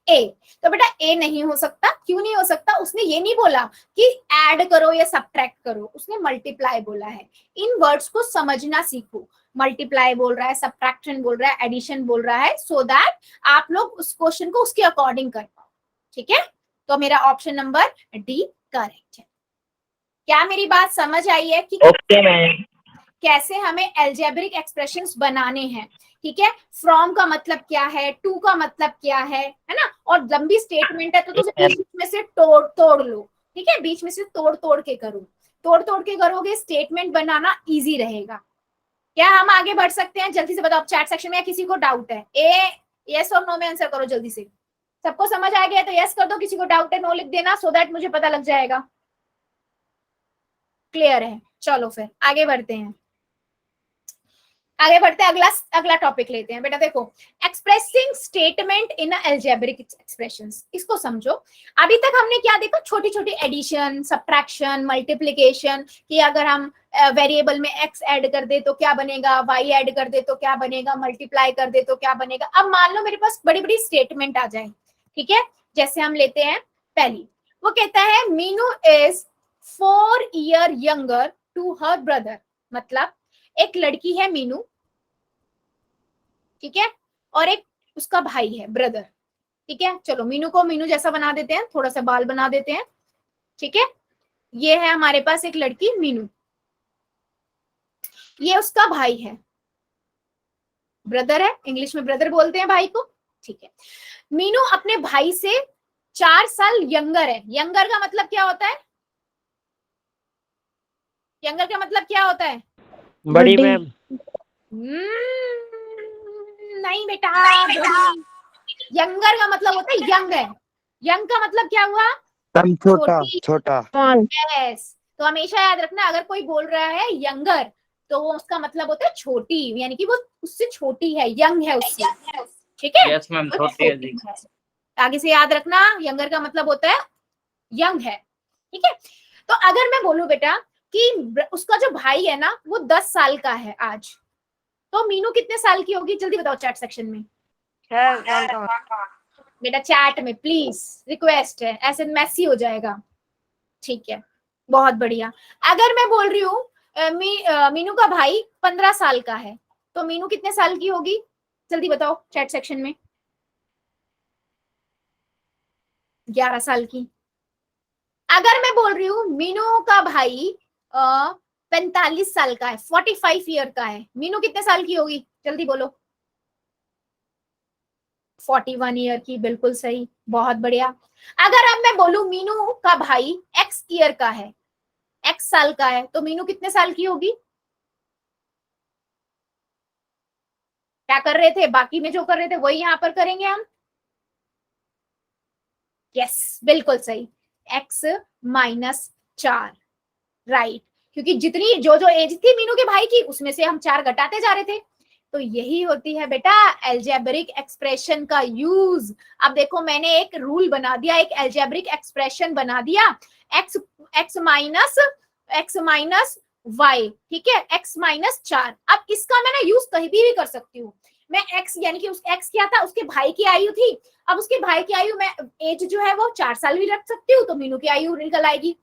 ए। तो बेटा ए नहीं हो सकता, क्यों नहीं हो सकता? उसने ये नहीं बोला कि ऐड करो या सब्ट्रैक्ट करो, उसने मल्टीप्लाई बोला है। इन वर्ड्स को समझना सीखो, मल्टीप्लाई बोल रहा है, सब्ट्रैक्शन बोल रहा है, एडिशन बोल रहा है, सो दैट आप लोग उस क्वेश्चन को उसके अकॉर्डिंग कर पाओ, ठीक है? तो मेरा ऑप्शन नंबर डी करेक्ट है। क्या मेरी बात समझ आई है कि कैसे हमें अलजेब्रिक एक्सप्रेशंस बनाने हैं, ठीक है? फ्रॉम का मतलब क्या है, टू का मतलब क्या है ना? और लंबी स्टेटमेंट है तो बीच में से तोड़ लो, ठीक है? बीच में से तोड़ के करो, तोड़ के करोगे, स्टेटमेंट बनाना इजी रहेगा। क्या हम आगे बढ़ सकते हैं? जल्दी से बताओ चैट सेक्शन में, या किसी को डाउट है? यस और नो में आंसर करो जल्दी से। सबको समझ आ गया तो यस कर दो, किसी को डाउट है नो लिख देना, सो दैट मुझे पता लग जाएगा। क्लियर है? चलो फिर आगे बढ़ते हैं, अगला टॉपिक लेते हैं। बेटा देखो, expressing statement in algebraic expressions, इसको समझो। अभी तक हमने क्या देखा? छोटी छोटी एडिशन, सब्ट्रैक्शन, मल्टीप्लिकेशन, कि अगर हम वेरिएबल में x ऐड कर दे तो क्या बनेगा, y ऐड कर दे तो क्या बनेगा, मल्टीप्लाई कर दे तो क्या बनेगा। अब मान लो मेरे पास बड़ी बड़ी स्टेटमेंट आ जाए, ठीक है? जैसे हम लेते हैं पहली, वो कहता है Meenu is 4 years younger to her brother, मतलब एक लड़की है मीनू, ठीक है, और एक उसका भाई है ब्रदर, ठीक है? चलो मीनू को मीनू जैसा बना देते हैं, थोड़ा सा बाल बना देते हैं, ठीक है? ये है हमारे पास एक लड़की मीनू, ये उसका भाई है, ब्रदर है, इंग्लिश में ब्रदर बोलते हैं भाई को, ठीक है? मीनू अपने भाई से 4 साल यंगर है। यंगर का मतलब क्या होता है? यंगर का मतलब क्या होता है? बड़ी मैम। नहीं बेटा, यंगर का मतलब होता है यंग है। यंग का मतलब क्या हुआ? कम, छोटा। यस, तो हमेशा याद रखना, अगर कोई बोल रहा है यंगर तो वो उसका मतलब होता है छोटी, यानी कि वो उससे छोटी है, यंग है उससे, ठीक है? यस मैम, छोटी है जी। आगे से याद रखना, यंगर का मतलब होता है यंग है, ठीक है? तो अगर मैं बोलूं बेटा कि उसका जो भाई है ना वो 10 साल का है आज, तो मीनू कितने साल की होगी? जल्दी बताओ चैट सेक्शन में। 6 साल का। बेटा चैट में प्लीज, रिक्वेस्ट है, ऐसे मैसी हो जाएगा, ठीक है? बहुत बढ़िया। अगर मैं बोल रही हूँ मीनू का भाई 15 साल का है, तो मीनू कितने साल की होगी? जल्दी बताओ चैट सेक्शन में। 11 साल की। अगर मैं बोल रही हूँ मीनू का भाई 45 साल का है, 45 ईयर का है, मीनू कितने साल की होगी? जल्दी बोलो। 41 ईयर की, बिल्कुल सही, बहुत बढ़िया। अगर अब मैं बोलूं मीनू का भाई x ईयर का है, x साल का है, तो मीनू कितने साल की होगी? क्या कर रहे थे? बाकी में जो कर रहे थे वही यहाँ पर करेंगे हम। यस, बिल्कुल सही, x -4, राइट, क्योंकि जितनी जो एज थी मीनू के भाई की उसमें से हम 4 घटाते जा रहे थे। तो यही होती है बेटा अलजेब्रिक एक्सप्रेशन का यूज। अब देखो मैंने एक रूल बना दिया, एक अलजेब्रिक एक्सप्रेशन बना दिया, x माइनस y, ठीक है, x -4। अब इसका मैं ना यूज कहीं भी कर सकती हूँ। मैं x यानी कि उस x क्या था? उसके भाई की आयु थी। अब उसके भाई की आयु, मैं एज जो है वो 4 साल भी रख सकती हूँ, तो मीनू की आयु निकल आएगी।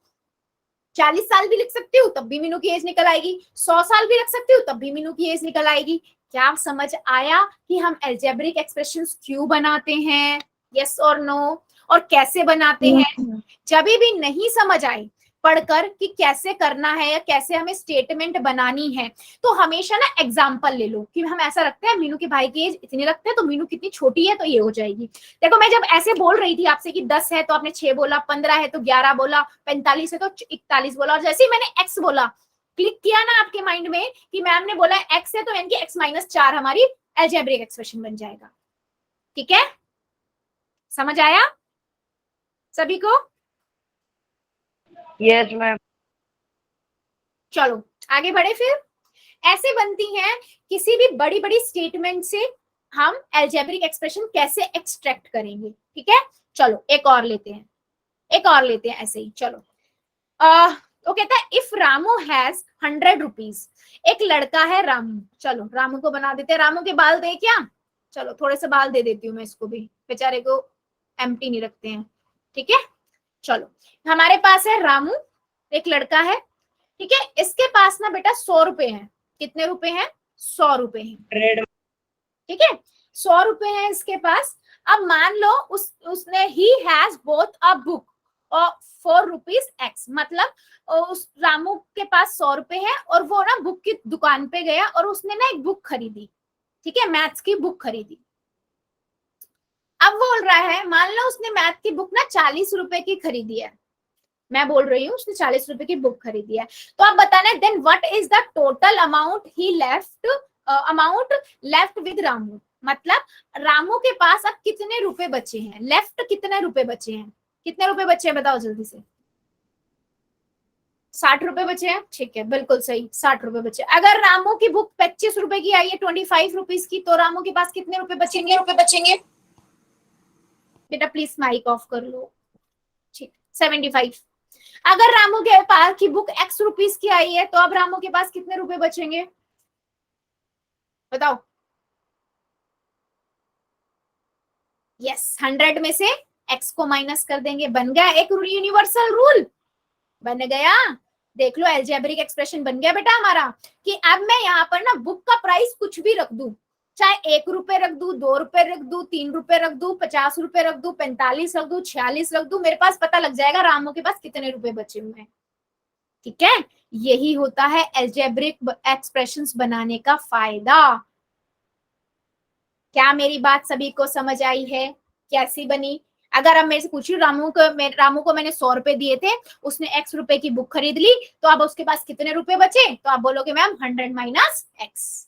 40 साल भी लिख सकती हूँ, तब भी मीनू की एज निकल आएगी। 100 साल भी रख सकती हूँ, तब भी मीनू की एज निकल आएगी। क्या समझ आया कि हम अलजेब्रिक एक्सप्रेशंस क्यों बनाते हैं? यस और नो? और कैसे बनाते हैं? जब भी नहीं समझ आए पढ़कर कि कैसे करना है या कैसे हमें स्टेटमेंट बनानी है, तो हमेशा ना एग्जाम्पल ले लो कि हम ऐसा रखते हैं मीनू के भाई की एज इतनी रखते हैं, तो मीनू कितनी छोटी है तो ये हो जाएगी। देखो मैं जब ऐसे बोल रही थी आपसे कि 10 है तो आपने 6 बोला, 15 है तो 11 बोला, 45 है तो 41 बोला, और जैसे ही मैंने x बोला, क्लिक किया ना आपके माइंड में कि मैम ने बोला x है, तो यानी कि x -4 हमारी अलजेब्रिक एक्सप्रेशन बन जाएगा। ठीक है, समझ आया सभी को? Yes ma'am. चलो आगे बढ़े। फिर ऐसे बनती हैं किसी भी बड़ी बड़ी स्टेटमेंट से हम एल्जेब्रिक एक्सप्रेशन कैसे एक्सट्रैक्ट करेंगे। ठीक है, चलो एक और लेते हैं, एक और लेते हैं ऐसे ही। चलो तो कहता है इफ रामू हैज 100 रुपीज, एक लड़का है रामू, चलो रामू को बना देते हैं। रामू के बाल दे क्या, चलो थोड़े से बाल दे देती हूँ मैं इसको भी, बेचारे को एम्प्टी नहीं रखते हैं। ठीक है, चलो हमारे पास है रामू, एक लड़का है। ठीक है, इसके पास ना बेटा 100 रुपए हैं। कितने रुपए हैं, 100 रुपए हैं। ठीक है, 100 रुपए हैं इसके पास। अब मान लो उसने he has both a book और 4 रुपीज एक्स, मतलब उस रामू के पास 100 रुपए है और वो ना बुक की दुकान पे गया और उसने ना एक बुक खरीदी। ठीक है, मैथ्स की बुक खरीदी। अब बोल रहा है, मान लो उसने मैथ की बुक ना 40 रुपए की खरीदी है, मैं बोल रही हूँ उसने 40 रुपए की बुक खरीदी है। तो आप बताना then what is the total amount he left with Ramu, मतलब रामू के पास अब कितने रुपए बचे हैं, लेफ्ट कितने रुपए बचे हैं, कितने रुपए बचे हैं बताओ जल्दी से। 60 रुपए बचे हैं। ठीक है, बिल्कुल सही, 60 रुपए बचे। अगर रामू की बुक 25 रुपए की आई है, 25 रुपीज की, तो रामू के पास कितने रुपए बचेंगे बेटा प्लीज माइक ऑफ कर लो। ठीक, 75। अगर रामू के पास की बुक x रुपीज की आई है, तो अब रामू के पास कितने रुपए बचेंगे बताओ। यस, 100 में से x को माइनस कर देंगे, बन गया एक यूनिवर्सल रूल, बन गया। देख लो एल्जेब्रिक एक्सप्रेशन बन गया बेटा हमारा, कि अब मैं यहाँ पर ना बुक का प्राइस कुछ भी रख दूं, चाहे 1 रुपए रख दूं, 2 रुपए रख दूं, 3 रुपए रख दूं, 50 रुपए रख दूं, 45 रख दूं, 46 रख दूं, मेरे पास पता लग जाएगा रामू के पास कितने रुपए बचे हुए हैं। ठीक है, यही होता है एल्जेब्रिक एक्सप्रेशंस बनाने का फायदा। क्या मेरी बात सभी को समझ आई है, कैसी बनी। अगर अब मेरे से पूछिए रामू को मैंने 100 रुपए दिए थे, उसने x रुपए की बुक खरीद ली, तो अब उसके पास कितने रुपए बचे, तो आप बोलोगे मैम 100 माइनस x।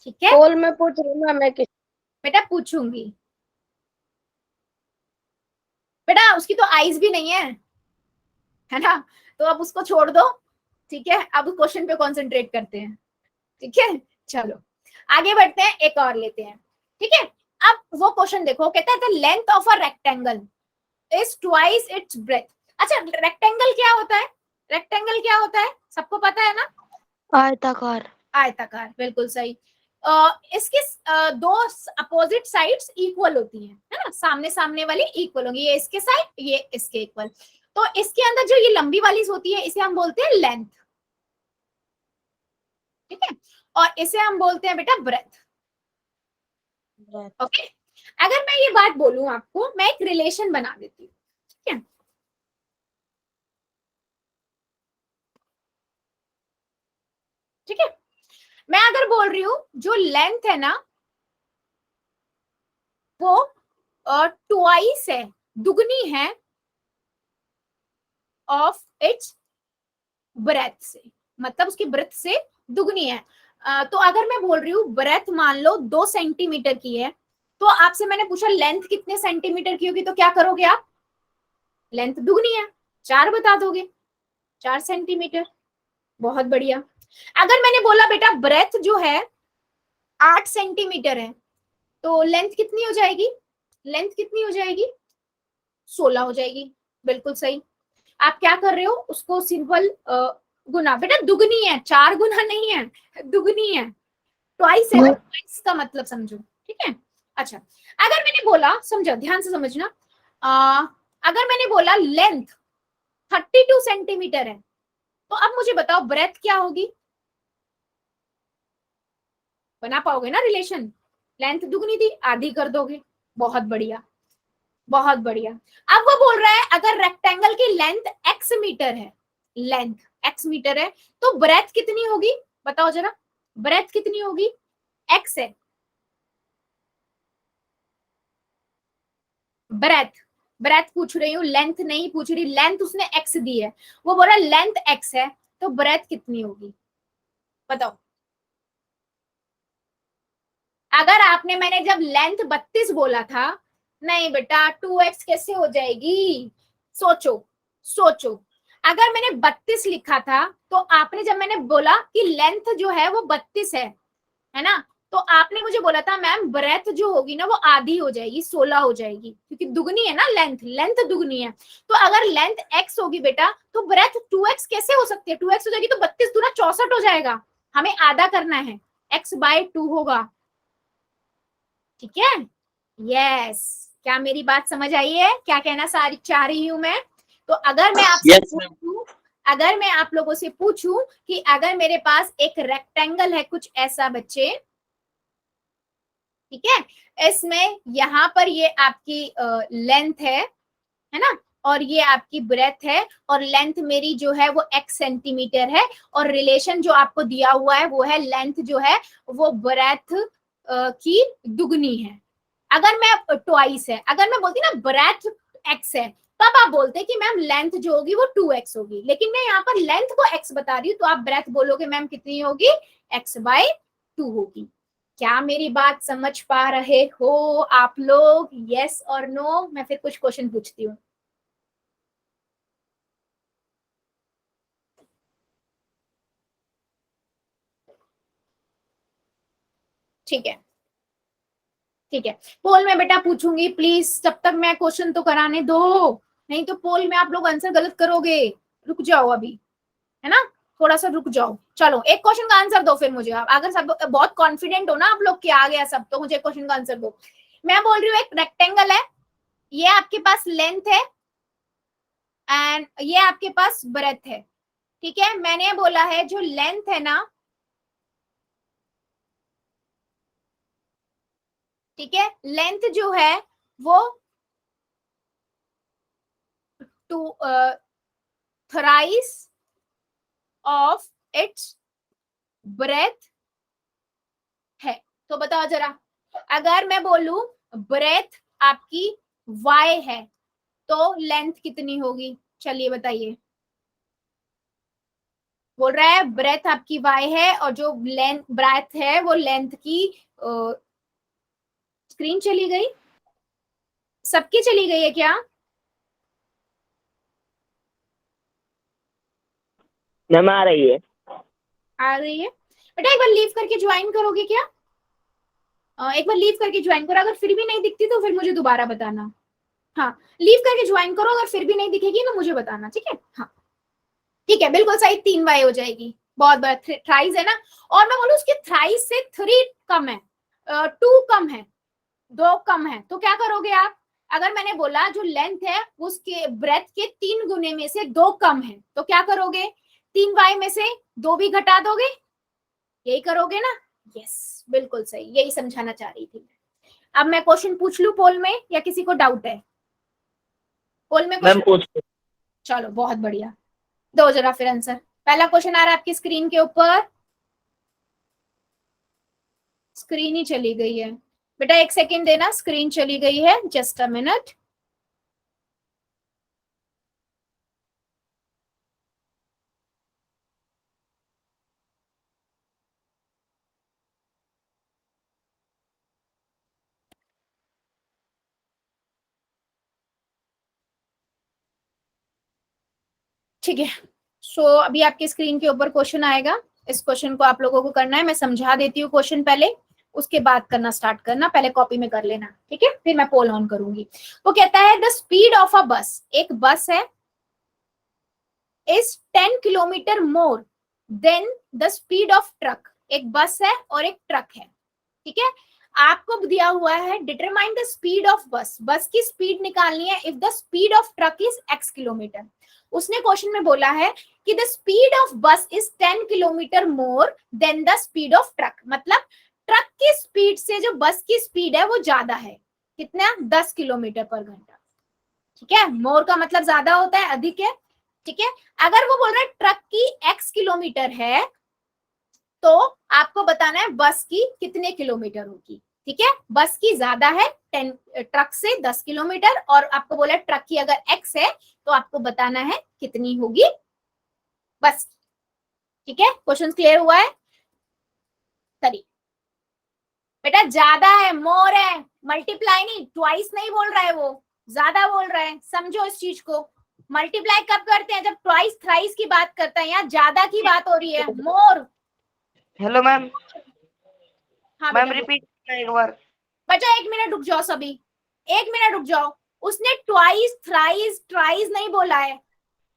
ठीक है, कॉल में पूछ रही हूँ मैं किस बेटा पूछूंगी। बेटा उसकी तो आईज भी नहीं है ना, तो अब उसको छोड़ दो। ठीक है, अब क्वेश्चन पे कंसंट्रेट करते हैं। ठीक है, चलो आगे बढ़ते हैं, एक और लेते हैं। ठीक है, अब वो क्वेश्चन देखो, कहता है the length of a rectangle is twice its breath. अच्छा, रेक्टेंगल क्या होता है, रेक्टेंगल क्या होता है सबको पता है ना, आयताकार। आयताकार, बिल्कुल सही। इसकी दो अपोजिट साइड्स इक्वल होती हैं, है ना, सामने सामने वाली इक्वल होंगी, ये इसके साइड, ये इसके इक्वल। तो इसके अंदर जो ये लंबी वाली होती है इसे हम बोलते हैं लेंथ। ठीक है, और इसे हम बोलते हैं बेटा ब्रेथ। ओके, अगर मैं ये बात बोलूं आपको, मैं एक रिलेशन बना देती हूँ। ठीक है, ठीक है, मैं अगर बोल रही हूं जो लेंथ है ना वो ट्वाइस है, दुगनी है ऑफ इट्स ब्रेथ से, मतलब उसकी ब्रेथ से दुगनी है। तो अगर मैं बोल रही हूँ ब्रेथ मान लो 2 सेंटीमीटर की है, तो आपसे मैंने पूछा लेंथ कितने सेंटीमीटर की होगी, तो क्या करोगे आप, लेंथ दुगनी है, 4 बता दोगे, 4 सेंटीमीटर। बहुत बढ़िया। अगर मैंने बोला बेटा ब्रेथ जो है 8 सेंटीमीटर है, तो लेंथ कितनी हो जाएगी, लेंथ कितनी हो जाएगी, 16 हो जाएगी। बिल्कुल सही। आप क्या कर रहे हो, उसको सिंपल गुना, बेटा दुगनी है, 4 गुना नहीं है, दुगनी है, ट्वाइस है, ट्वाइस का मतलब समझो। ठीक है, अच्छा अगर मैंने बोला, समझो ध्यान से समझना, अगर मैंने बोला लेंथ 32 सेंटीमीटर है, तो अब मुझे बताओ ब्रेथ क्या होगी, बना पाओगे ना रिलेशन, लेंथ दुगनी थी, आधी कर दोगे। बहुत बढ़िया, बहुत बढ़िया। अब वो बोल रहा है अगर रेक्टेंगल की लेंथ x मीटर है, लेंथ x मीटर है, तो ब्रेथ कितनी होगी बताओ जरा, ब्रेथ कितनी होगी, x है, ब्रेथ, ब्रेथ पूछ रही हूँ, लेंथ नहीं पूछ रही, लेंथ उसने x दी है, वो बोल रहा है लेंथ x है, तो ब्रेथ कितनी होगी बताओ। अगर आपने, मैंने जब लेंथ 32 बोला था, नहीं बेटा 2x कैसे हो जाएगी, सोचो सोचो। अगर मैंने 32 लिखा था तो आपने, जब मैंने बोला कि लेंथ जो है वो 32 है ना, तो आपने मुझे बोला था मैम ब्रेथ जो होगी ना वो आधी हो जाएगी, 16 हो जाएगी, क्योंकि दुगनी है ना लेंथ, लेंथ दुगनी है। तो अगर लेंथ x होगी बेटा तो ब्रेथ 2x कैसे हो सकती है? 2x हो जाएगी तो 32 दूना 64 हो जाएगा, हमें आधा करना है, x/2 होगा। ठीक है, यस। क्या मेरी बात समझ आई है? क्या कहना सारी चाह रही हूं मैं? तो अगर मैं आपसे पूछूं, अगर मैं आप लोगों से पूछूं कि अगर मेरे पास एक रेक्टेंगल है कुछ ऐसा बच्चे, ठीक है, इसमें यहाँ पर ये आपकी लेंथ है ना, और ये आपकी ब्रेथ है, और लेंथ मेरी जो है वो x सेंटीमीटर है, और रिलेशन जो आपको दिया हुआ है वो है लेंथ जो है वो ब्रेथ की दुगनी है। अगर मैं ट्वाइस है, अगर मैं बोलती ना ब्रेथ x है, तब आप बोलते कि मैम लेंथ जो होगी वो 2x होगी, लेकिन मैं यहाँ पर लेंथ को x बता रही हूँ, तो आप ब्रेथ बोलोगे मैम कितनी होगी? x/2 होगी। क्या मेरी बात समझ पा रहे हो आप लोग? यस और नो? मैं फिर कुछ क्वेश्चन पूछती हूँ। ठीक है, ठीक है, पोल में बेटा पूछूंगी प्लीज, तब तक मैं क्वेश्चन तो कराने दो, नहीं तो पोल में आप लोग आंसर गलत करोगे। रुक जाओ अभी, है ना, थोड़ा सा रुक जाओ। चलो एक क्वेश्चन का आंसर दो फिर मुझे आप, अगर सब बहुत कॉन्फिडेंट हो ना आप लोग कि आ गया सब, तो मुझे क्वेश्चन का आंसर दो। मैं बोल रही हूँ एक रेक्टेंगल है, ये आपके पास लेंथ है एंड ये आपके पास ब्रेथ है। ठीक है, मैंने बोला है जो लेंथ है ना, ठीक है, लेंथ जो है वो two thrice of its breadth है। तो बताओ जरा, अगर मैं बोलूं ब्रेथ आपकी y है तो लेंथ कितनी होगी? चलिए बताइए। बोल रहा है ब्रेथ आपकी y है और जो लेंथ ब्रेथ है वो लेंथ की, स्क्रीन चली गई? सबकी चली गई है क्या? मैम आ रही है। आ रही है बेटा, एक बार लीव करके ज्वाइन करोगे क्या? एक बार लीव करके ज्वाइन करो, अगर फिर भी नहीं दिखती तो फिर मुझे दोबारा बताना। हाँ, लीव करके ज्वाइन करो, अगर फिर भी नहीं दिखेगी तो मुझे बताना, ठीक है? हाँ ठीक है, बिल्कुल सही, 3y हो जाएगी। बहुत बड़ा थ्राइस है ना, और मैं बोलूं उसके थ्राइस से 3 कम है, 2 कम है, 2 कम है, तो क्या करोगे आप? अगर मैंने बोला जो लेंथ है उसके ब्रेथ के 3 गुने में से 2 कम है, तो क्या करोगे? 3y में से 2 भी घटा दोगे, यही करोगे ना? यस, बिल्कुल सही, यही समझाना चाह रही थी। अब मैं क्वेश्चन पूछ लूं पोल में, या किसी को डाउट है पोल में? मैम पूछ। चलो बहुत बढ़िया, दो जरा फिर आंसर। पहला क्वेश्चन आ रहा है आपकी स्क्रीन के ऊपर, स्क्रीन ही चली गई है बेटा, एक सेकेंड देना, स्क्रीन चली गई है, जस्ट अ मिनट। ठीक है, सो अभी आपके स्क्रीन के ऊपर क्वेश्चन आएगा, इस क्वेश्चन को आप लोगों को करना है, मैं समझा देती हूँ क्वेश्चन पहले, उसके बाद करना स्टार्ट करना, पहले कॉपी में कर लेना, ठीक है? फिर मैं पोल ऑन करूंगी। वो कहता है द स्पीड ऑफ अ बस, एक बस है, is 10 kilometre more than the speed of truck. एक बस है और एक ट्रक है, ठीक है? आपको दिया हुआ है डिटरमाइन द स्पीड ऑफ बस, बस की स्पीड निकालनी है if the speed of truck is x kilometre. उसने क्वेश्चन में बोला है कि the speed of bus is 10 kilometre more than the speed of truck, मतलब ट्रक की स्पीड से जो बस की स्पीड है वो ज्यादा है, कितना? 10 किलोमीटर पर घंटा, ठीक है? मोर का मतलब ज्यादा होता है, अधिक है, ठीक है? अगर वो बोल रहा है ट्रक की x किलोमीटर है, तो आपको बताना है बस की कितने किलोमीटर होगी, ठीक है? बस की ज्यादा है 10, ट्रक से 10 किलोमीटर, और आपको बोला ट्रक की अगर x है तो आपको बताना है कितनी होगी बस की, ठीक है? क्वेश्चन क्लियर हुआ है? सही बेटा, ज्यादा है, मोर है, मल्टीप्लाई नहीं, ट्वाइस नहीं बोल रहा है, वो ज्यादा बोल रहा है, समझो इस चीज को। मल्टीप्लाई कब करते हैं? जब ट्वाइस थ्राइस की बात करते हैं, यहाँ ज्यादा की बात हो रही है, मोर। हेलो मैम, हाँ मैम बेटा, रिपीट करना एक बार। बच्चा 1 मिनट रुक जाओ सभी, 1 मिनट रुक जाओ। उसने ट्वाइस थ्राइस ट्राइस नहीं बोला है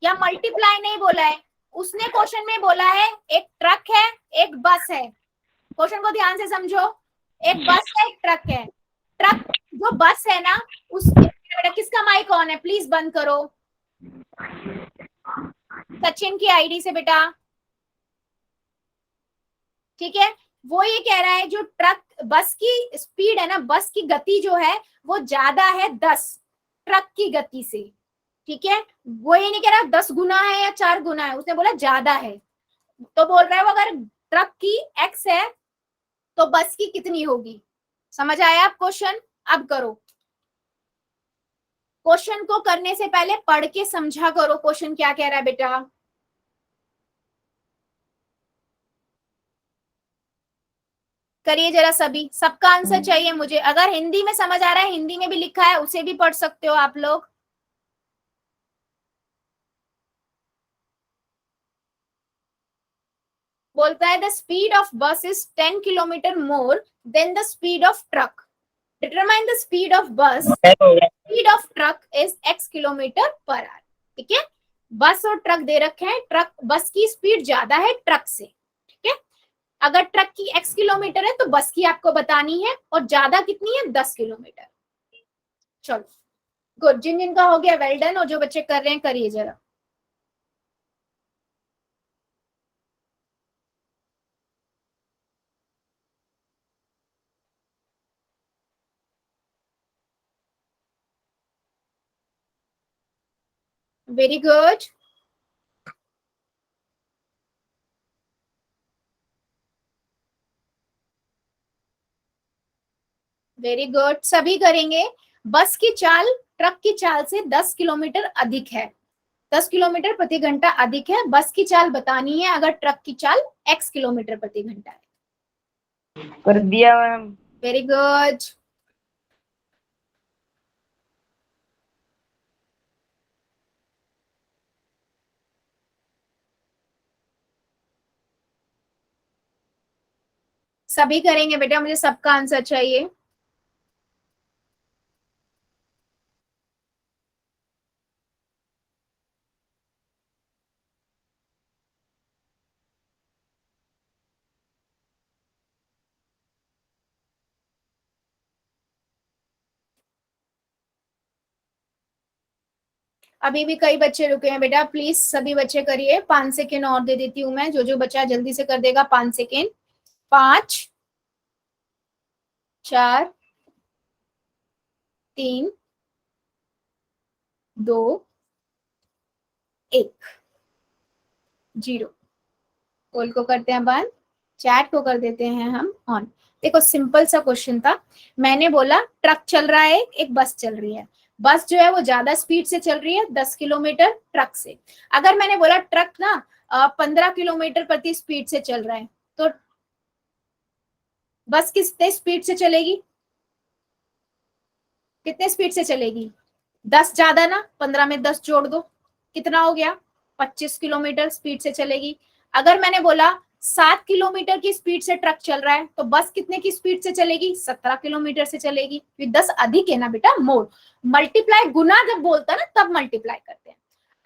या मल्टीप्लाई नहीं बोला है, उसने क्वेश्चन में बोला है एक ट्रक है एक बस है। क्वेश्चन को ध्यान से समझो, एक बस है एक ट्रक है। ट्रक जो बस है ना, उस बेटा किसका माइक ऑन है? प्लीज बंद करो। सचिन की आईडी से बेटा, ठीक है। वो ये कह रहा है जो ट्रक बस की स्पीड है ना, बस की गति जो है वो ज्यादा है 10 ट्रक की गति से, ठीक है। वो ये नहीं कह रहा 10 गुना है या 4 गुना है, उसने बोला ज्यादा है। तो बोल रहा है वो अगर ट्रक की x है तो बस की कितनी होगी। समझ आया आप क्वेश्चन? अब करो। क्वेश्चन को करने से पहले पढ़ के समझा करो क्वेश्चन क्या कह रहा है बेटा। करिए जरा सभी, सबका आंसर चाहिए मुझे। अगर हिंदी में समझ आ रहा है, हिंदी में भी लिखा है, उसे भी पढ़ सकते हो आप लोग। बोलता है the speed of bus is 10 kilometre more than the speed of truck. Determine the speed of bus, speed of truck is x kilometre per hour. ठीक है, बस और ट्रक दे रखे हैं। ट्रक बस की स्पीड ज्यादा है ट्रक से, ठीक है। अगर ट्रक की x किलोमीटर है तो बस की आपको बतानी है, और ज्यादा कितनी है? 10 किलोमीटर। चलो गुड, जिन जिनका हो गया वेल डन, और जो बच्चे कर रहे हैं करिए जरा। वेरी गुड, वेरी गुड, सभी करेंगे। बस की चाल ट्रक की चाल से 10 किलोमीटर अधिक है, 10 किलोमीटर प्रति घंटा अधिक है। बस की चाल बतानी है अगर ट्रक की चाल x किलोमीटर प्रति घंटा है। कर दिया मैम। वेरी गुड, सभी करेंगे बेटा, मुझे सबका आंसर चाहिए। अभी भी कई बच्चे रुके हैं बेटा, प्लीज सभी बच्चे करिए। 5 सेकेंड और दे देती हूँ मैं, जो बच्चा जल्दी से कर देगा 5 सेकेंड। 5 4 3 2 1 0। पोल को करते हैं बंद, चैट को कर देते हैं हम ऑन। देखो सिंपल सा क्वेश्चन था। मैंने बोला ट्रक चल रहा है, एक बस चल रही है। बस जो है वो ज्यादा स्पीड से चल रही है 10 किलोमीटर ट्रक से। अगर मैंने बोला ट्रक ना 15 किलोमीटर प्रति स्पीड से चल रहा है, तो बस कितने स्पीड से चलेगी? कितने स्पीड से चलेगी? 10 ज्यादा ना, 15 में 10 जोड़ दो, कितना हो गया? 25 किलोमीटर स्पीड से चलेगी। अगर मैंने बोला 7 किलोमीटर की स्पीड से ट्रक चल रहा है, तो बस कितने की स्पीड से चलेगी? 17 किलोमीटर से चलेगी। फिर 10 अधिक है ना बेटा, मोर। मल्टीप्लाई, गुना जब बोलता ना तब मल्टीप्लाई करते हैं।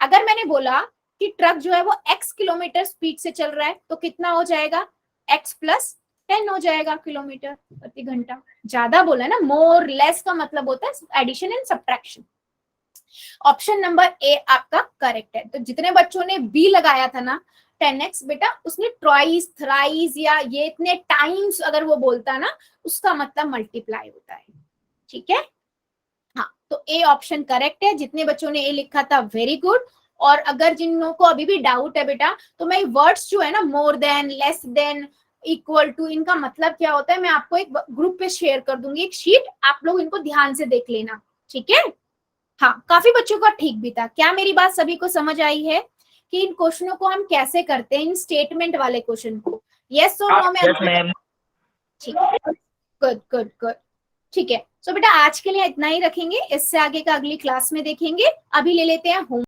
अगर मैंने बोला कि ट्रक जो है वो x किलोमीटर स्पीड से चल रहा है, तो कितना हो जाएगा? x प्लस 10 हो जाएगा किलोमीटर प्रति घंटा। ज्यादा बोला ना, मोर लेस का मतलब होता है addition and subtraction. Option number A आपका करेक्ट है। तो जितने बच्चों ने बी लगाया था ना 10x, बेटा उसने ट्वाइस थ्राइस या ये इतने टाइम्स अगर वो बोलता ना, उसका मतलब मल्टीप्लाई होता है, ठीक है। हाँ, तो ए ऑप्शन करेक्ट है। जितने बच्चों ने ए लिखा था वेरी गुड। और अगर जिन को अभी भी डाउट है बेटा, तो मैं वर्ड्स जो है ना, more than, less than, equal to, इनका मतलब क्या होता है मैं आपको एक ग्रुप पे शेयर कर दूंगी एक शीट, आप लोग इनको ध्यान से देख लेना, ठीक है। हाँ, काफी बच्चों का ठीक भी था। क्या मेरी बात सभी को समझ आई है कि इन क्वेश्चनों को हम कैसे करते हैं, इन स्टेटमेंट वाले क्वेश्चन को? यस और नो में? ठीक है, गुड गुड गुड, ठीक है। सो बेटा आज के लिए इतना ही रखेंगे, इससे आगे का अगली क्लास में देखेंगे। अभी ले लेते हैं होम